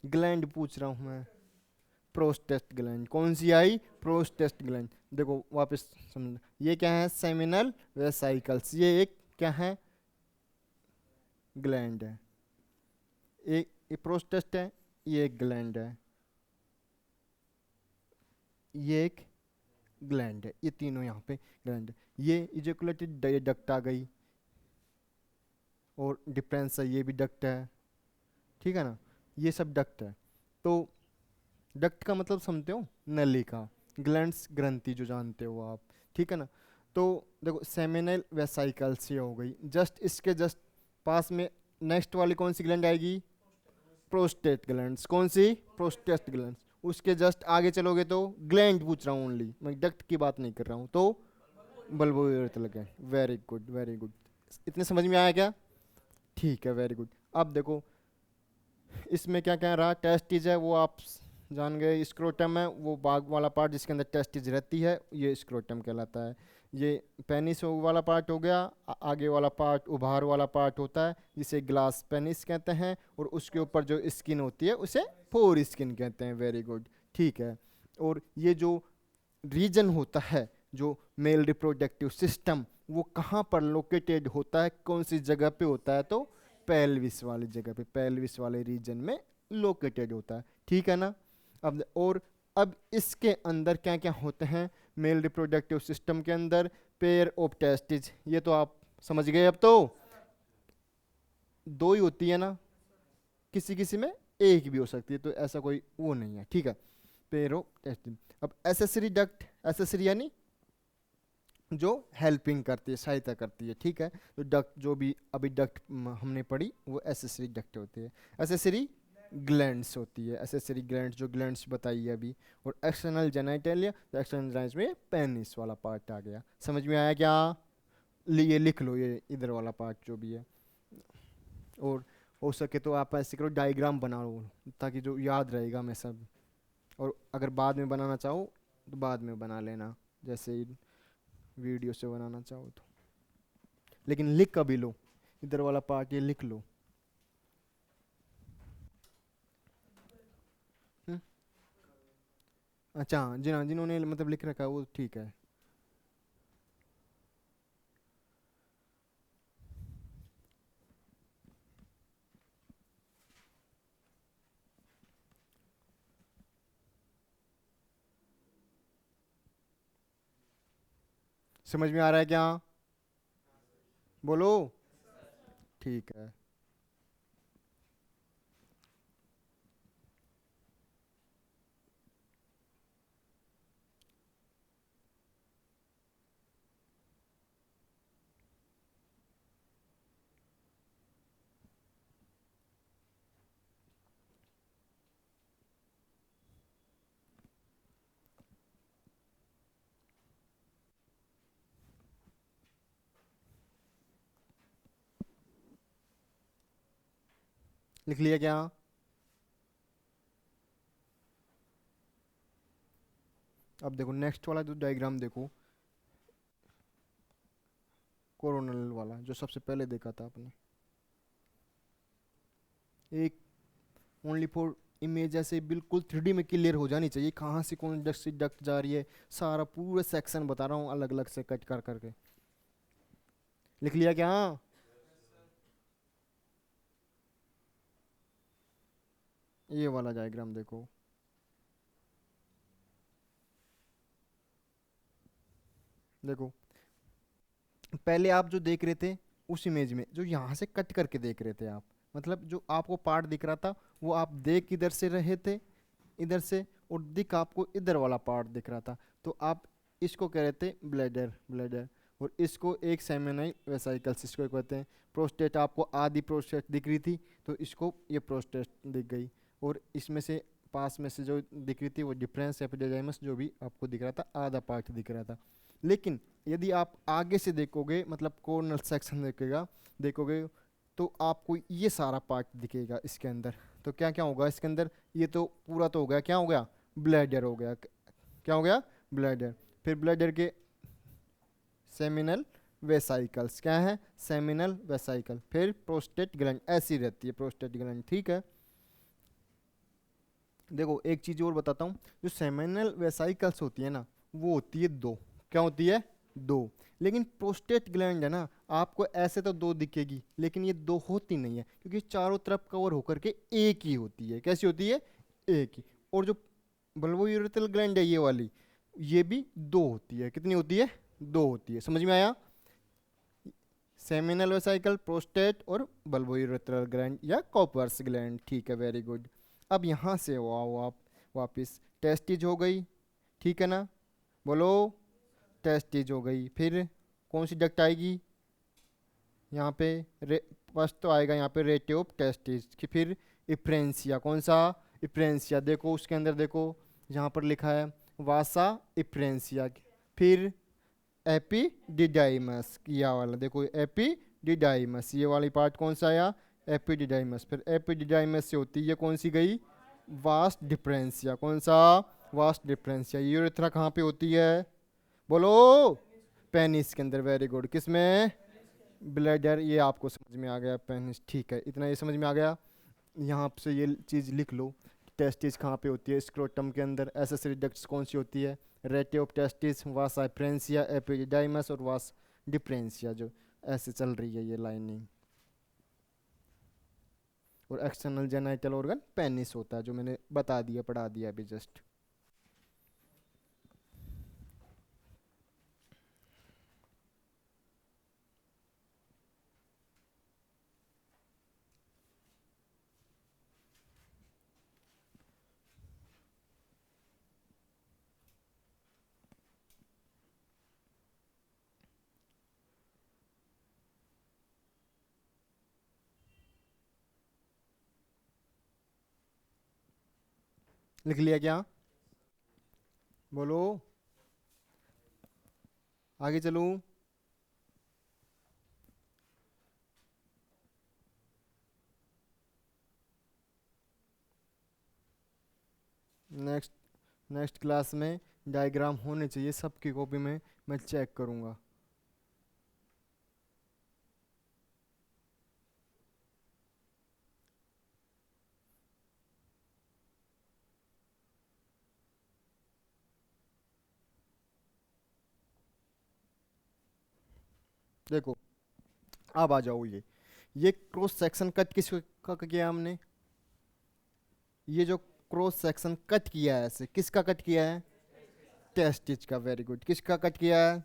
ग्लैंड पूछ रहा हूं मैं, प्रोस्टेट ग्लैंड। कौन सी आई? Prostate gland. देखो वापस समझना, ये क्या है? Seminal vesicles. ये एक क्या है? ग्लैंड है। एक प्रोस्टेट है, ये एक ग्लैंड है, ये एक ग्लैंड है, ये तीनों यहाँ पे ग्लैंड है। ये इजेकुलेटेड डक्ट आ गई, और डिफरेंस है, ये भी डक्ट है। ठीक है ना, ये सब डक्ट है। तो डक्ट का मतलब समझते हो? नलिका, ग्लैंड्स, ग्रंथि जो जानते हो आप। ठीक है ना, तो देखो सेमिनल वेसाइकल्स ये हो गई, जस्ट इसके जस्ट पास में नेक्स्ट वाली कौन सी ग्लैंड आएगी? Prostate glands. कौन सी? Prostate glands. उसके जस्ट आगे चलोगे तो ग्लैंड पूछ रहा हूँ ओनली, मैं डक्ट की बात नहीं कर रहा हूँ। तो bulbourethral gland. Very good, very good. इतने समझ में आया क्या? ठीक है, वेरी गुड। अब देखो इसमें क्या कह रहा? टेस्टिज है, वो आप जान गए। स्क्रोटम है वो बाग वाला पार्ट जिसके अंदर टेस्टिज रहती है, ये स्क्रोटम कहलाता है। ये पेनिस वाला पार्ट हो गया। आगे वाला पार्ट उभार वाला पार्ट होता है जिसे ग्लास पेनिस कहते हैं, और उसके ऊपर जो स्किन होती है उसे फोर स्किन कहते हैं। वेरी गुड, ठीक है। और ये जो रीजन होता है, जो मेल रिप्रोडक्टिव सिस्टम, वो कहाँ पर लोकेटेड होता है, कौन सी जगह पे होता है? तो पेल्विस वाली जगह पे, पेल्विस वाले रीजन में लोकेटेड होता है। ठीक है ना? अब और अब इसके अंदर क्या क्या होते हैं मेल रिप्रोडक्टिव सिस्टम के अंदर? पेयर ऑफ टेस्टिज, ये तो आप समझ गए। अब तो दो ही होती है ना, किसी किसी में एक भी हो सकती है, तो ऐसा कोई वो नहीं है। ठीक है, पेयर ऑफ टेस्टिज। अब एसेसरी डक्ट, एसेसरी यानी जो हेल्पिंग करती है, सहायता करती है। ठीक है, तो डक्ट जो भी अभी डक्ट हमने पढ़ी वो एसेसरी डक्ट होती है। एसेसरी ग्लैंड्स होती है, एसेसरी ग्लैंड्स जो ग्लैंड्स बताई है अभी। और एक्सटर्नल जेनिटलिया, तो एक्सटर्नल जेनिटल में पेनिस वाला पार्ट आ गया। समझ में आया क्या? ये लिख लो, ये इधर वाला पार्ट जो भी है। और हो सके तो आप ऐसे करो डायग्राम बना लो, ताकि जो याद रहेगा मैं सब। और अगर बाद में बनाना चाहो तो बाद में बना लेना, जैसे वीडियो से बनाना चाहो तो। लेकिन लिख कभी लो, इधर वाला पार्ट ये लिख लो। हम्म? अच्छा, जिन्होंने मतलब लिख रखा है वो ठीक है। समझ में आ रहा है क्या? बोलो। ठीक है, लिख लिया क्या? अब देखो नेक्स्ट वाला जो डायग्राम देखो, कोरोनल वाला जो सबसे पहले देखा था आपने, एक ओनली फॉर इमेज ऐसे बिल्कुल 3D में क्लियर हो जानी चाहिए, कहाँ से कौन डक्ट से डक्ट जा रही है, सारा पूरा सेक्शन बता रहा हूँ अलग अलग से कट कर करके। लिख लिया क्या? ये वाला डायग्राम देखो, देखो पहले आप जो देख रहे थे उस इमेज में, जो यहाँ से कट करके देख रहे थे आप, मतलब जो आपको पार्ट दिख रहा था वो आप देख इधर से रहे थे, इधर से, और दिख आपको इधर वाला पार्ट दिख रहा था, तो आप इसको कह रहे थे ब्लैडर, ब्लैडर, और इसको एक सेमिनाई वेसाइकल्स इसको कहते हैं। प्रोस्टेट आपको आधी प्रोस्टेट दिख रही थी, तो इसको ये प्रोस्टेट दिख गई, और इसमें से पास में से जो दिख रही थी वो डिफरेंस एपिडेडाइमस जो भी आपको दिख रहा था आधा पार्ट दिख रहा था। लेकिन यदि आप आगे से देखोगे, मतलब कॉर्नर सेक्शन देखेगा देखोगे, तो आपको ये सारा पार्ट दिखेगा इसके अंदर। तो क्या क्या होगा इसके अंदर, ये तो पूरा तो हो गया, क्या हो गया? ब्लैडर हो गया। क्या हो गया? ब्लैडर। फिर ब्लैडर के सेमिनल वेसाइकल्स क्या है? Seminal vesicle. फिर प्रोस्टेट ग्लैंड, ऐसी रहती है प्रोस्टेट ग्लैंड, ठीक है। देखो एक चीज़ और बताता हूँ, जो सेमिनल वेसाइकल्स होती है ना, वो होती है दो। क्या होती है? दो। लेकिन प्रोस्टेट ग्लैंड है ना, आपको ऐसे तो दो दिखेगी, लेकिन ये दो होती नहीं है, क्योंकि चारों तरफ कवर होकर के एक ही होती है। कैसी होती है? एक ही। और जो बल्बोयूरेथ्रल ग्लैंड है ये वाली, ये भी दो होती है। कितनी होती है? दो होती है। समझ में आया? सेमिनल वेसाइकल, प्रोस्टेट और बल्बोयूरेथ्रल ग्लैंड या कॉपर्स ग्लैंड, ठीक है, वेरी गुड। अब यहाँ से आओ आप वापिस, टेस्टिज हो गई, ठीक है ना? बोलो, टेस्टिज हो गई। फिर कौन सी डक्ट आएगी यहाँ पे? फर्स्ट तो आएगा यहाँ पे रेटे ऑफ टेस्टिज कि, फिर इफ्रेंसिया, कौन सा? इफ्रेंसिया। देखो उसके अंदर देखो, यहाँ पर लिखा है वासा इफ्रेंसिया। फिर एपिडिडाइमस, यह वाला देखो एपिडिडाइमस, ये वाली पार्ट कौन सा आया? एपिडिडाइमस। फिर एपिडिडाइमस से होती है कौन सी गई? वास्ट डिफरेंसिया। कौन सा? वास्ट डिफरेंसिया। यूरेथ्रा कहाँ पे होती है? बोलो, पेनिस के अंदर, वेरी गुड। किसमें? ब्लैडर। ये आपको समझ में आ गया, पेनिस, ठीक है, इतना ये समझ में आ गया। यहाँ से ये चीज़ लिख लो, टेस्टिस कहाँ पे होती है? स्क्रोटम के अंदर। एसेसरी डक्ट्स कौन सी होती है? रेटे ऑफ टेस्टिस, वास इफ्रेंसिया, एपिडिडाइमस और वास डिफरेंसिया, जो ऐसे चल रही है ये लाइनिंग। और एक्सटर्नल जेनाइटल ऑर्गन पेनिस होता है, जो मैंने बता दिया, पढ़ा दिया अभी जस्ट। लिख लिया क्या? बोलो, आगे चलूँ? नेक्स्ट नेक्स्ट क्लास में डायग्राम होने चाहिए सबकी कॉपी में, मैं चेक करूँगा। देखो अब आ जाओ, ये क्रॉस सेक्शन कट किसका किया हमने? ये जो क्रॉस सेक्शन कट किया है ऐसे, किसका कट किया है? टेस्टिज का, वेरी गुड। किसका कट किया है?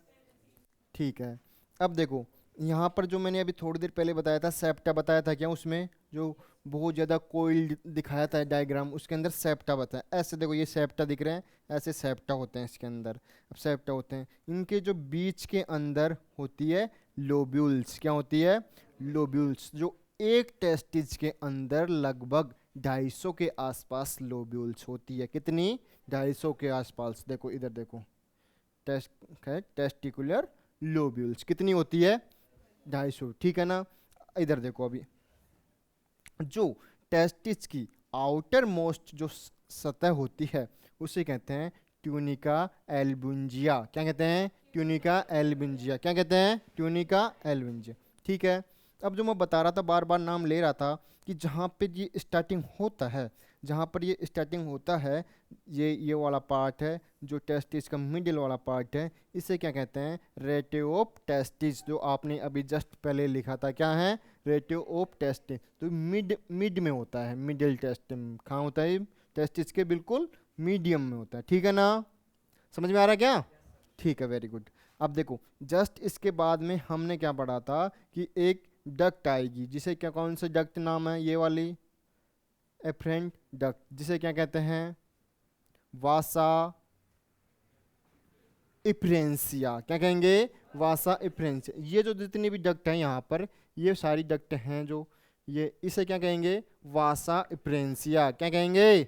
ठीक है। अब देखो यहाँ पर जो मैंने अभी थोड़ी देर पहले बताया था, सेप्टा बताया था क्या उसमें, जो बहुत ज़्यादा कोइल दिखाया था डायग्राम, उसके अंदर सेप्टा बताया। ऐसे देखो ये सेप्टा दिख रहे हैं, ऐसे सेप्टा होते हैं इसके अंदर। अब सेप्टा होते हैं, इनके जो बीच के अंदर होती है लोब्यूल्स। क्या होती है? लोब्यूल्स। जो एक टेस्टिज के अंदर लगभग 250 के आसपास लोब्यूल्स होती है। कितनी? 250 के आसपास। देखो इधर देखो, टेस्टिकुलर लोब्यूल्स कितनी होती है? 250, ठीक है ना? इधर देखो अभी, जो टेस्टिस की आउटर मोस्ट जो सतह होती है उसे कहते हैं ट्यूनिका एल्बुंजिया। क्या कहते हैं? ट्यूनिका एल्बुंजिया। क्या कहते हैं? Tunica albuginea. ठीक है। अब जो मैं बता रहा था, बार बार नाम ले रहा था, कि जहाँ पे ये स्टार्टिंग होता है, जहाँ पर ये स्टार्टिंग होता है, ये वाला पार्ट है जो टेस्टिस का मिडिल वाला पार्ट है, इसे क्या कहते हैं? Ratio of testis. जो आपने अभी जस्ट पहले लिखा था, क्या है? Ratio of testis. तो मिड मिड में होता है, मिडिल टेस्ट कहाँ होता है? टेस्टिस के बिल्कुल मीडियम में होता है। ठीक है ना? समझ में आ रहा है क्या? ठीक है, वेरी गुड। अब देखो, जस्ट इसके बाद में हमने क्या पढ़ा था कि एक डक्ट आएगी, जिसे क्या, कौन सा डक्ट नाम है? ये वाली एफरेंट डक्ट, जिसे क्या कहते हैं? वासा इफ्रेंसिया। क्या कहेंगे? वासा इफ्रेंसिया। ये जो जितनी भी डक्ट हैं यहाँ पर, ये सारी डक्ट हैं जो, ये इसे क्या कहेंगे? वासा इफ्रेंसिया। क्या कहेंगे?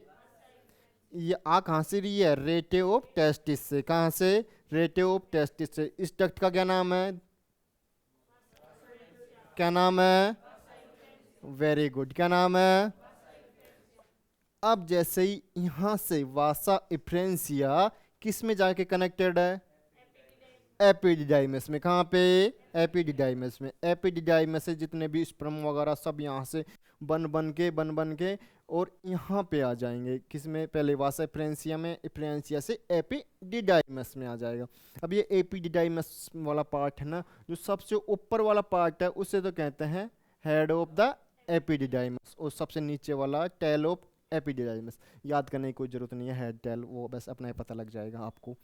ये आ कहाँ से रही है? रेटे ऑफ टेस्टिस से। कहाँ से? रेटे ऑफ टेस्टिस से। इस डक्ट का क्या नाम है? क्या नाम है? Very good. क्या नाम है? अब जैसे ही यहाँ से वासा इफ्रेंसिया किस में जाके कनेक्टेड है? एपिडिडाइमस में। कहाँ पे? एपिडिडाइमस में। एपिडिडाइमस से जितने भी स्पर्म वगैरह सब यहाँ से बन बन के और यहाँ पे आ जाएंगे। किस में? पहले वासा इफ्रेंसिया में, इफ्रेंसिया से एपिडिडाइमस में आ जाएगा। अब ये एपिडिडाइमस वाला पार्ट है ना, जो सबसे ऊपर वाला पार्ट है, उसे तो कहते हैं हेड ऑफ द एपिडिडाइमस, और सबसे नीचे वाला टेल ऑफ एपिडिडाइमस। याद करने की कोई ज़रूरत नहीं है, हेड टेल वो बस अपना ही पता लग जाएगा आपको।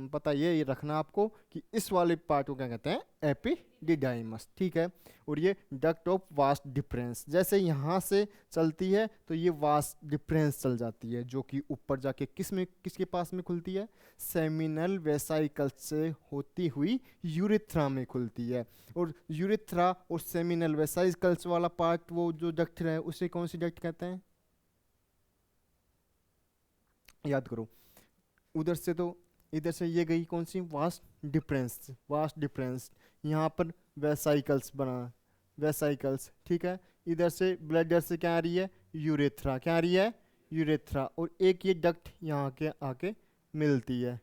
पता ये रखना आपको कि इस वाले पार्ट को क्या कहते हैं? एपिडिडाइमस। ठीक है। और ये डक्ट ऑफ वास्ट डिफरेंस, जैसे यहाँ से चलती है तो ये वास्ट डिफरेंस चल जाती है, जो कि ऊपर जाके किसके पास में खुलती है? सेमिनल वेसाइकल से होती हुई यूरिथ्रा में खुलती है। और यूरिथ्रा और सेमिनल वेसाइकल्स वाला पार्ट, वो जो डक्ट है, उसे कौन सी डक्ट कहते हैं? याद करो। उधर से तो, इधर से ये गई कौन सी? Vast difference. वास्ट डिफरेंस यहाँ पर वेसाइकल्स बना, वेसाइकल्स। ठीक है। इधर से ब्लडर से क्या आ रही है? यूरेथ्रा। क्या आ रही है? यूरेथ्रा। और एक ये डक्ट यहाँ के आके मिलती है।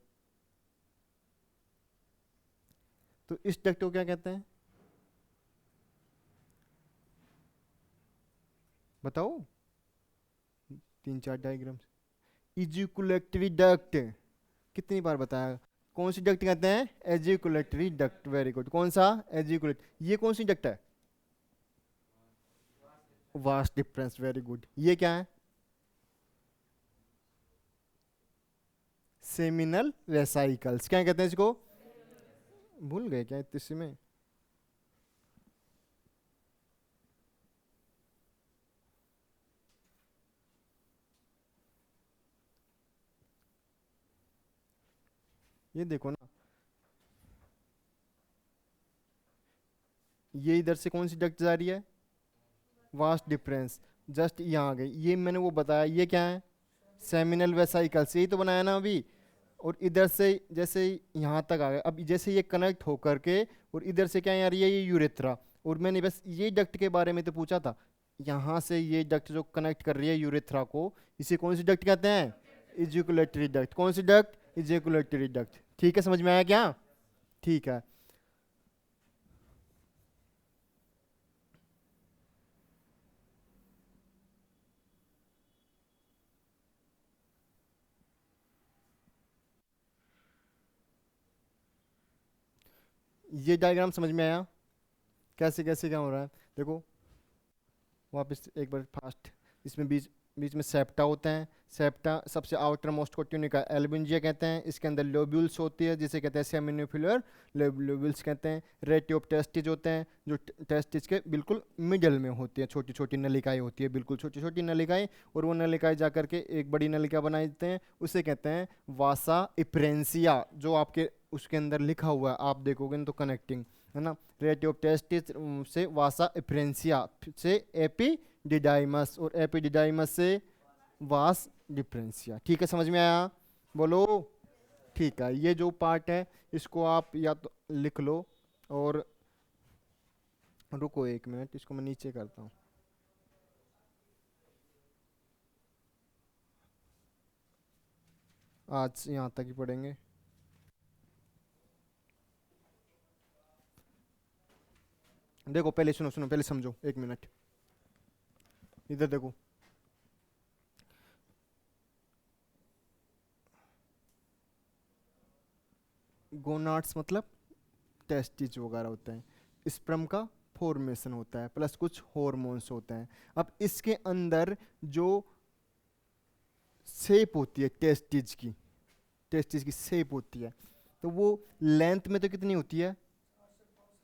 तो इस डक्ट को क्या कहते हैं? बताओ, तीन चार डायग्राम्स। इजिकुलेटरी डक्ट। कितनी बार बताया? कौन सी डक्ट कहते हैं? एजिकुलेटरी डक्ट। Very good. कौन सा? एजिकुलेट। ये कौन सी डक्ट है? Vast difference. Very good. ये क्या है? Seminal vesicles. क्या कहते हैं इसको? भूल गए क्या इतने में? ये देखो ना, ये इधर से कौन सी डक्ट जा रही है? Vast difference. जस्ट यहाँ आ गई। ये मैंने वो बताया, ये क्या है? Seminal vesicles. यही तो बनाया ना अभी। और इधर से जैसे यहाँ तक आ गया, अब जैसे ये कनेक्ट होकर के, और इधर से क्या आ रही है? ये यूरेथ्रा। और मैंने बस ये डक्ट के बारे में तो पूछा था। यहाँ से ये डक्ट जो कनेक्ट कर रही है यूरेथ्रा को, इसे कौन सी डक्ट कहते हैं? इजिकुलेटरी डक्ट। कौन सी डक्ट? इजिकुलेटरी डक्ट। ठीक है, समझ में आया क्या? ठीक है। ये डायग्राम समझ में आया? कैसे कैसे क्या हो रहा है? देखो वापस एक बार फास्ट। इसमें बीच बीच में सेप्टा होते हैं। सेप्टा सबसे आउटर मोस्ट को ट्यूनिका एल्बुंजिया कहते हैं। इसके अंदर लोब्यूल्स होती है, जिसे कहते हैं सेमिनिफ्यूलर लोब्यूल्स कहते हैं। रेटी ऑफ टेस्टिज होते हैं, जो टेस्टिज के बिल्कुल मिडल में होती है। छोटी छोटी नलिकाएं होती है, बिल्कुल छोटी छोटी नलिकाएं। और वो नलिकाएं जा करके एक बड़ी नलिका बना देते हैं, उसे कहते हैं वासा इफ्रेंसिया। जो आपके उसके अंदर लिखा हुआ है, आप देखोगे ना तो कनेक्टिंग है ना। रेट ऑफ टेस्टिस से वासा इफ्रेंसिया से एपिडिडाइमस, और एपिडिडाइमस से वास डिफरेंसिया। ठीक है, समझ में आया? बोलो। ठीक है। ये जो पार्ट है, इसको आप या तो लिख लो, और रुको एक मिनट, इसको मैं नीचे करता हूँ। आज यहाँ तक ही पढ़ेंगे। देखो पहले सुनो सुनो, पहले समझो, एक मिनट इधर देखो। गोनाड्स मतलब टेस्टिज वगैरह होते हैं, स्पर्म का फॉर्मेशन होता है प्लस कुछ हॉर्मोन्स होते हैं। अब इसके अंदर जो शेप होती है टेस्टिज की शेप होती है, तो वो लेंथ में तो कितनी होती है,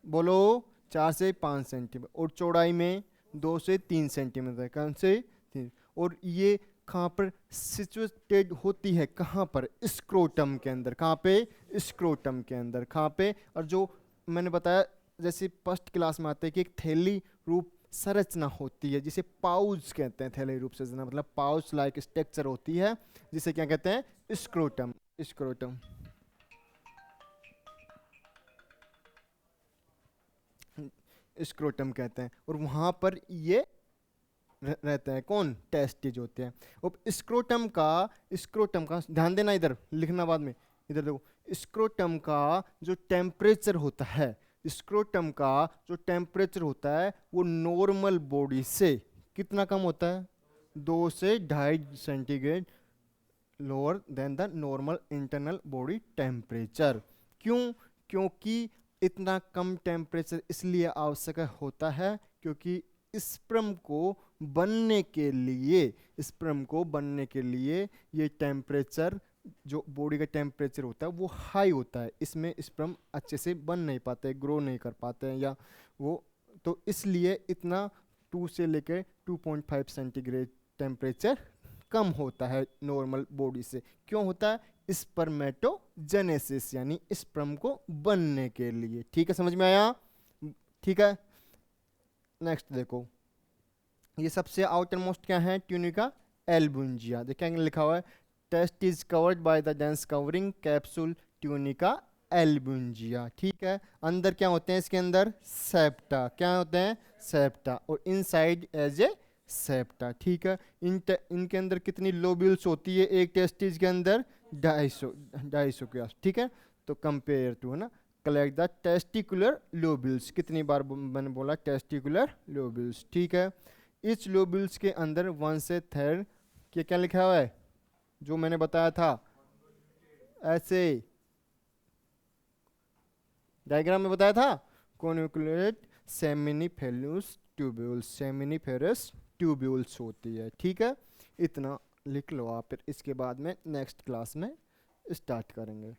बोलो 4 से 5 सेंटीमीटर, और चौड़ाई में 2 से 3 सेंटीमीटर, कौन से 3। और ये कहाँ पर सिचुएटेड होती है, कहाँ पर, स्क्रोटम के अंदर। कहाँ पे, स्क्रोटम के अंदर। कहाँ पे, और जो मैंने बताया जैसे फर्स्ट क्लास में आते हैं कि एक थैली रूप संरचना होती है जिसे पाउच कहते हैं। थैली रूप संरचना मतलब पाउच लाइक स्ट्रक्चर होती है जिसे क्या कहते हैं, स्क्रोटम। स्क्रोटम स्क्रोटम कहते हैं, और वहाँ पर ये रहते हैं, कौन, टेस्टिज होते हैं। अब स्क्रोटम का ध्यान देना, इधर लिखना बाद में, इधर देखो। स्क्रोटम का जो टेम्परेचर होता है, स्क्रोटम का जो टेम्परेचर होता है वो नॉर्मल बॉडी से कितना कम होता है, 2 से 2.5 centigrade lower than the normal internal body temperature. क्यों, क्योंकि इतना कम टेम्परेचर इसलिए आवश्यक होता है क्योंकि स्पर्म को बनने के लिए ये टेम्परेचर, जो बॉडी का टेम्परेचर होता है वो हाई होता है। इसमें स्पर्म अच्छे से बन नहीं पाते, ग्रो नहीं कर पाते हैं, या वो, तो इसलिए इतना 2 से लेकर 2.5 सेंटीग्रेड टेम्परेचर कम होता है नॉर्मल बॉडी से। क्यों होता है, स्पर्मेटोजेनेसिस, यानी स्पर्म को बनने के लिए। ठीक है, समझ में आया, ठीक है। नेक्स्ट देखो, ये सबसे आउटर मोस्ट क्या है, ट्यूनिका एल्बुंजिया। देखिए लिखा हुआ है, testis covered by the dense covering capsule tunica albuginea. ठीक है, अंदर क्या होते हैं, इसके अंदर सेप्टा, क्या होते हैं, सेप्टा, और इनसाइड एज ए सेप्टा। ठीक है, इनके अंदर कितनी लोब्यूल्स होती है एक टेस्टिज के अंदर, 250 के आस। ठीक है, तो कंपेयर टू, है ना, कलेक्ट द टेस्टिकुलर लोब्यूल्स। कितनी बार मैंने बोला टेस्टिकुलर लोब्यूल्स। ठीक है, इस लोब्यूल्स के अंदर 1 से 3 क्या क्या लिखा हुआ है, जो मैंने बताया था ऐसे डायग्राम में बताया था, कॉन्वोल्यूट सेमिनिफेरस ट्यूब्यूल्स, सेमिनिफेरस ट्यूब्यूल्स होती है। ठीक है, इतना लिख लो आप, फिर इसके बाद में नेक्स्ट क्लास में स्टार्ट करेंगे।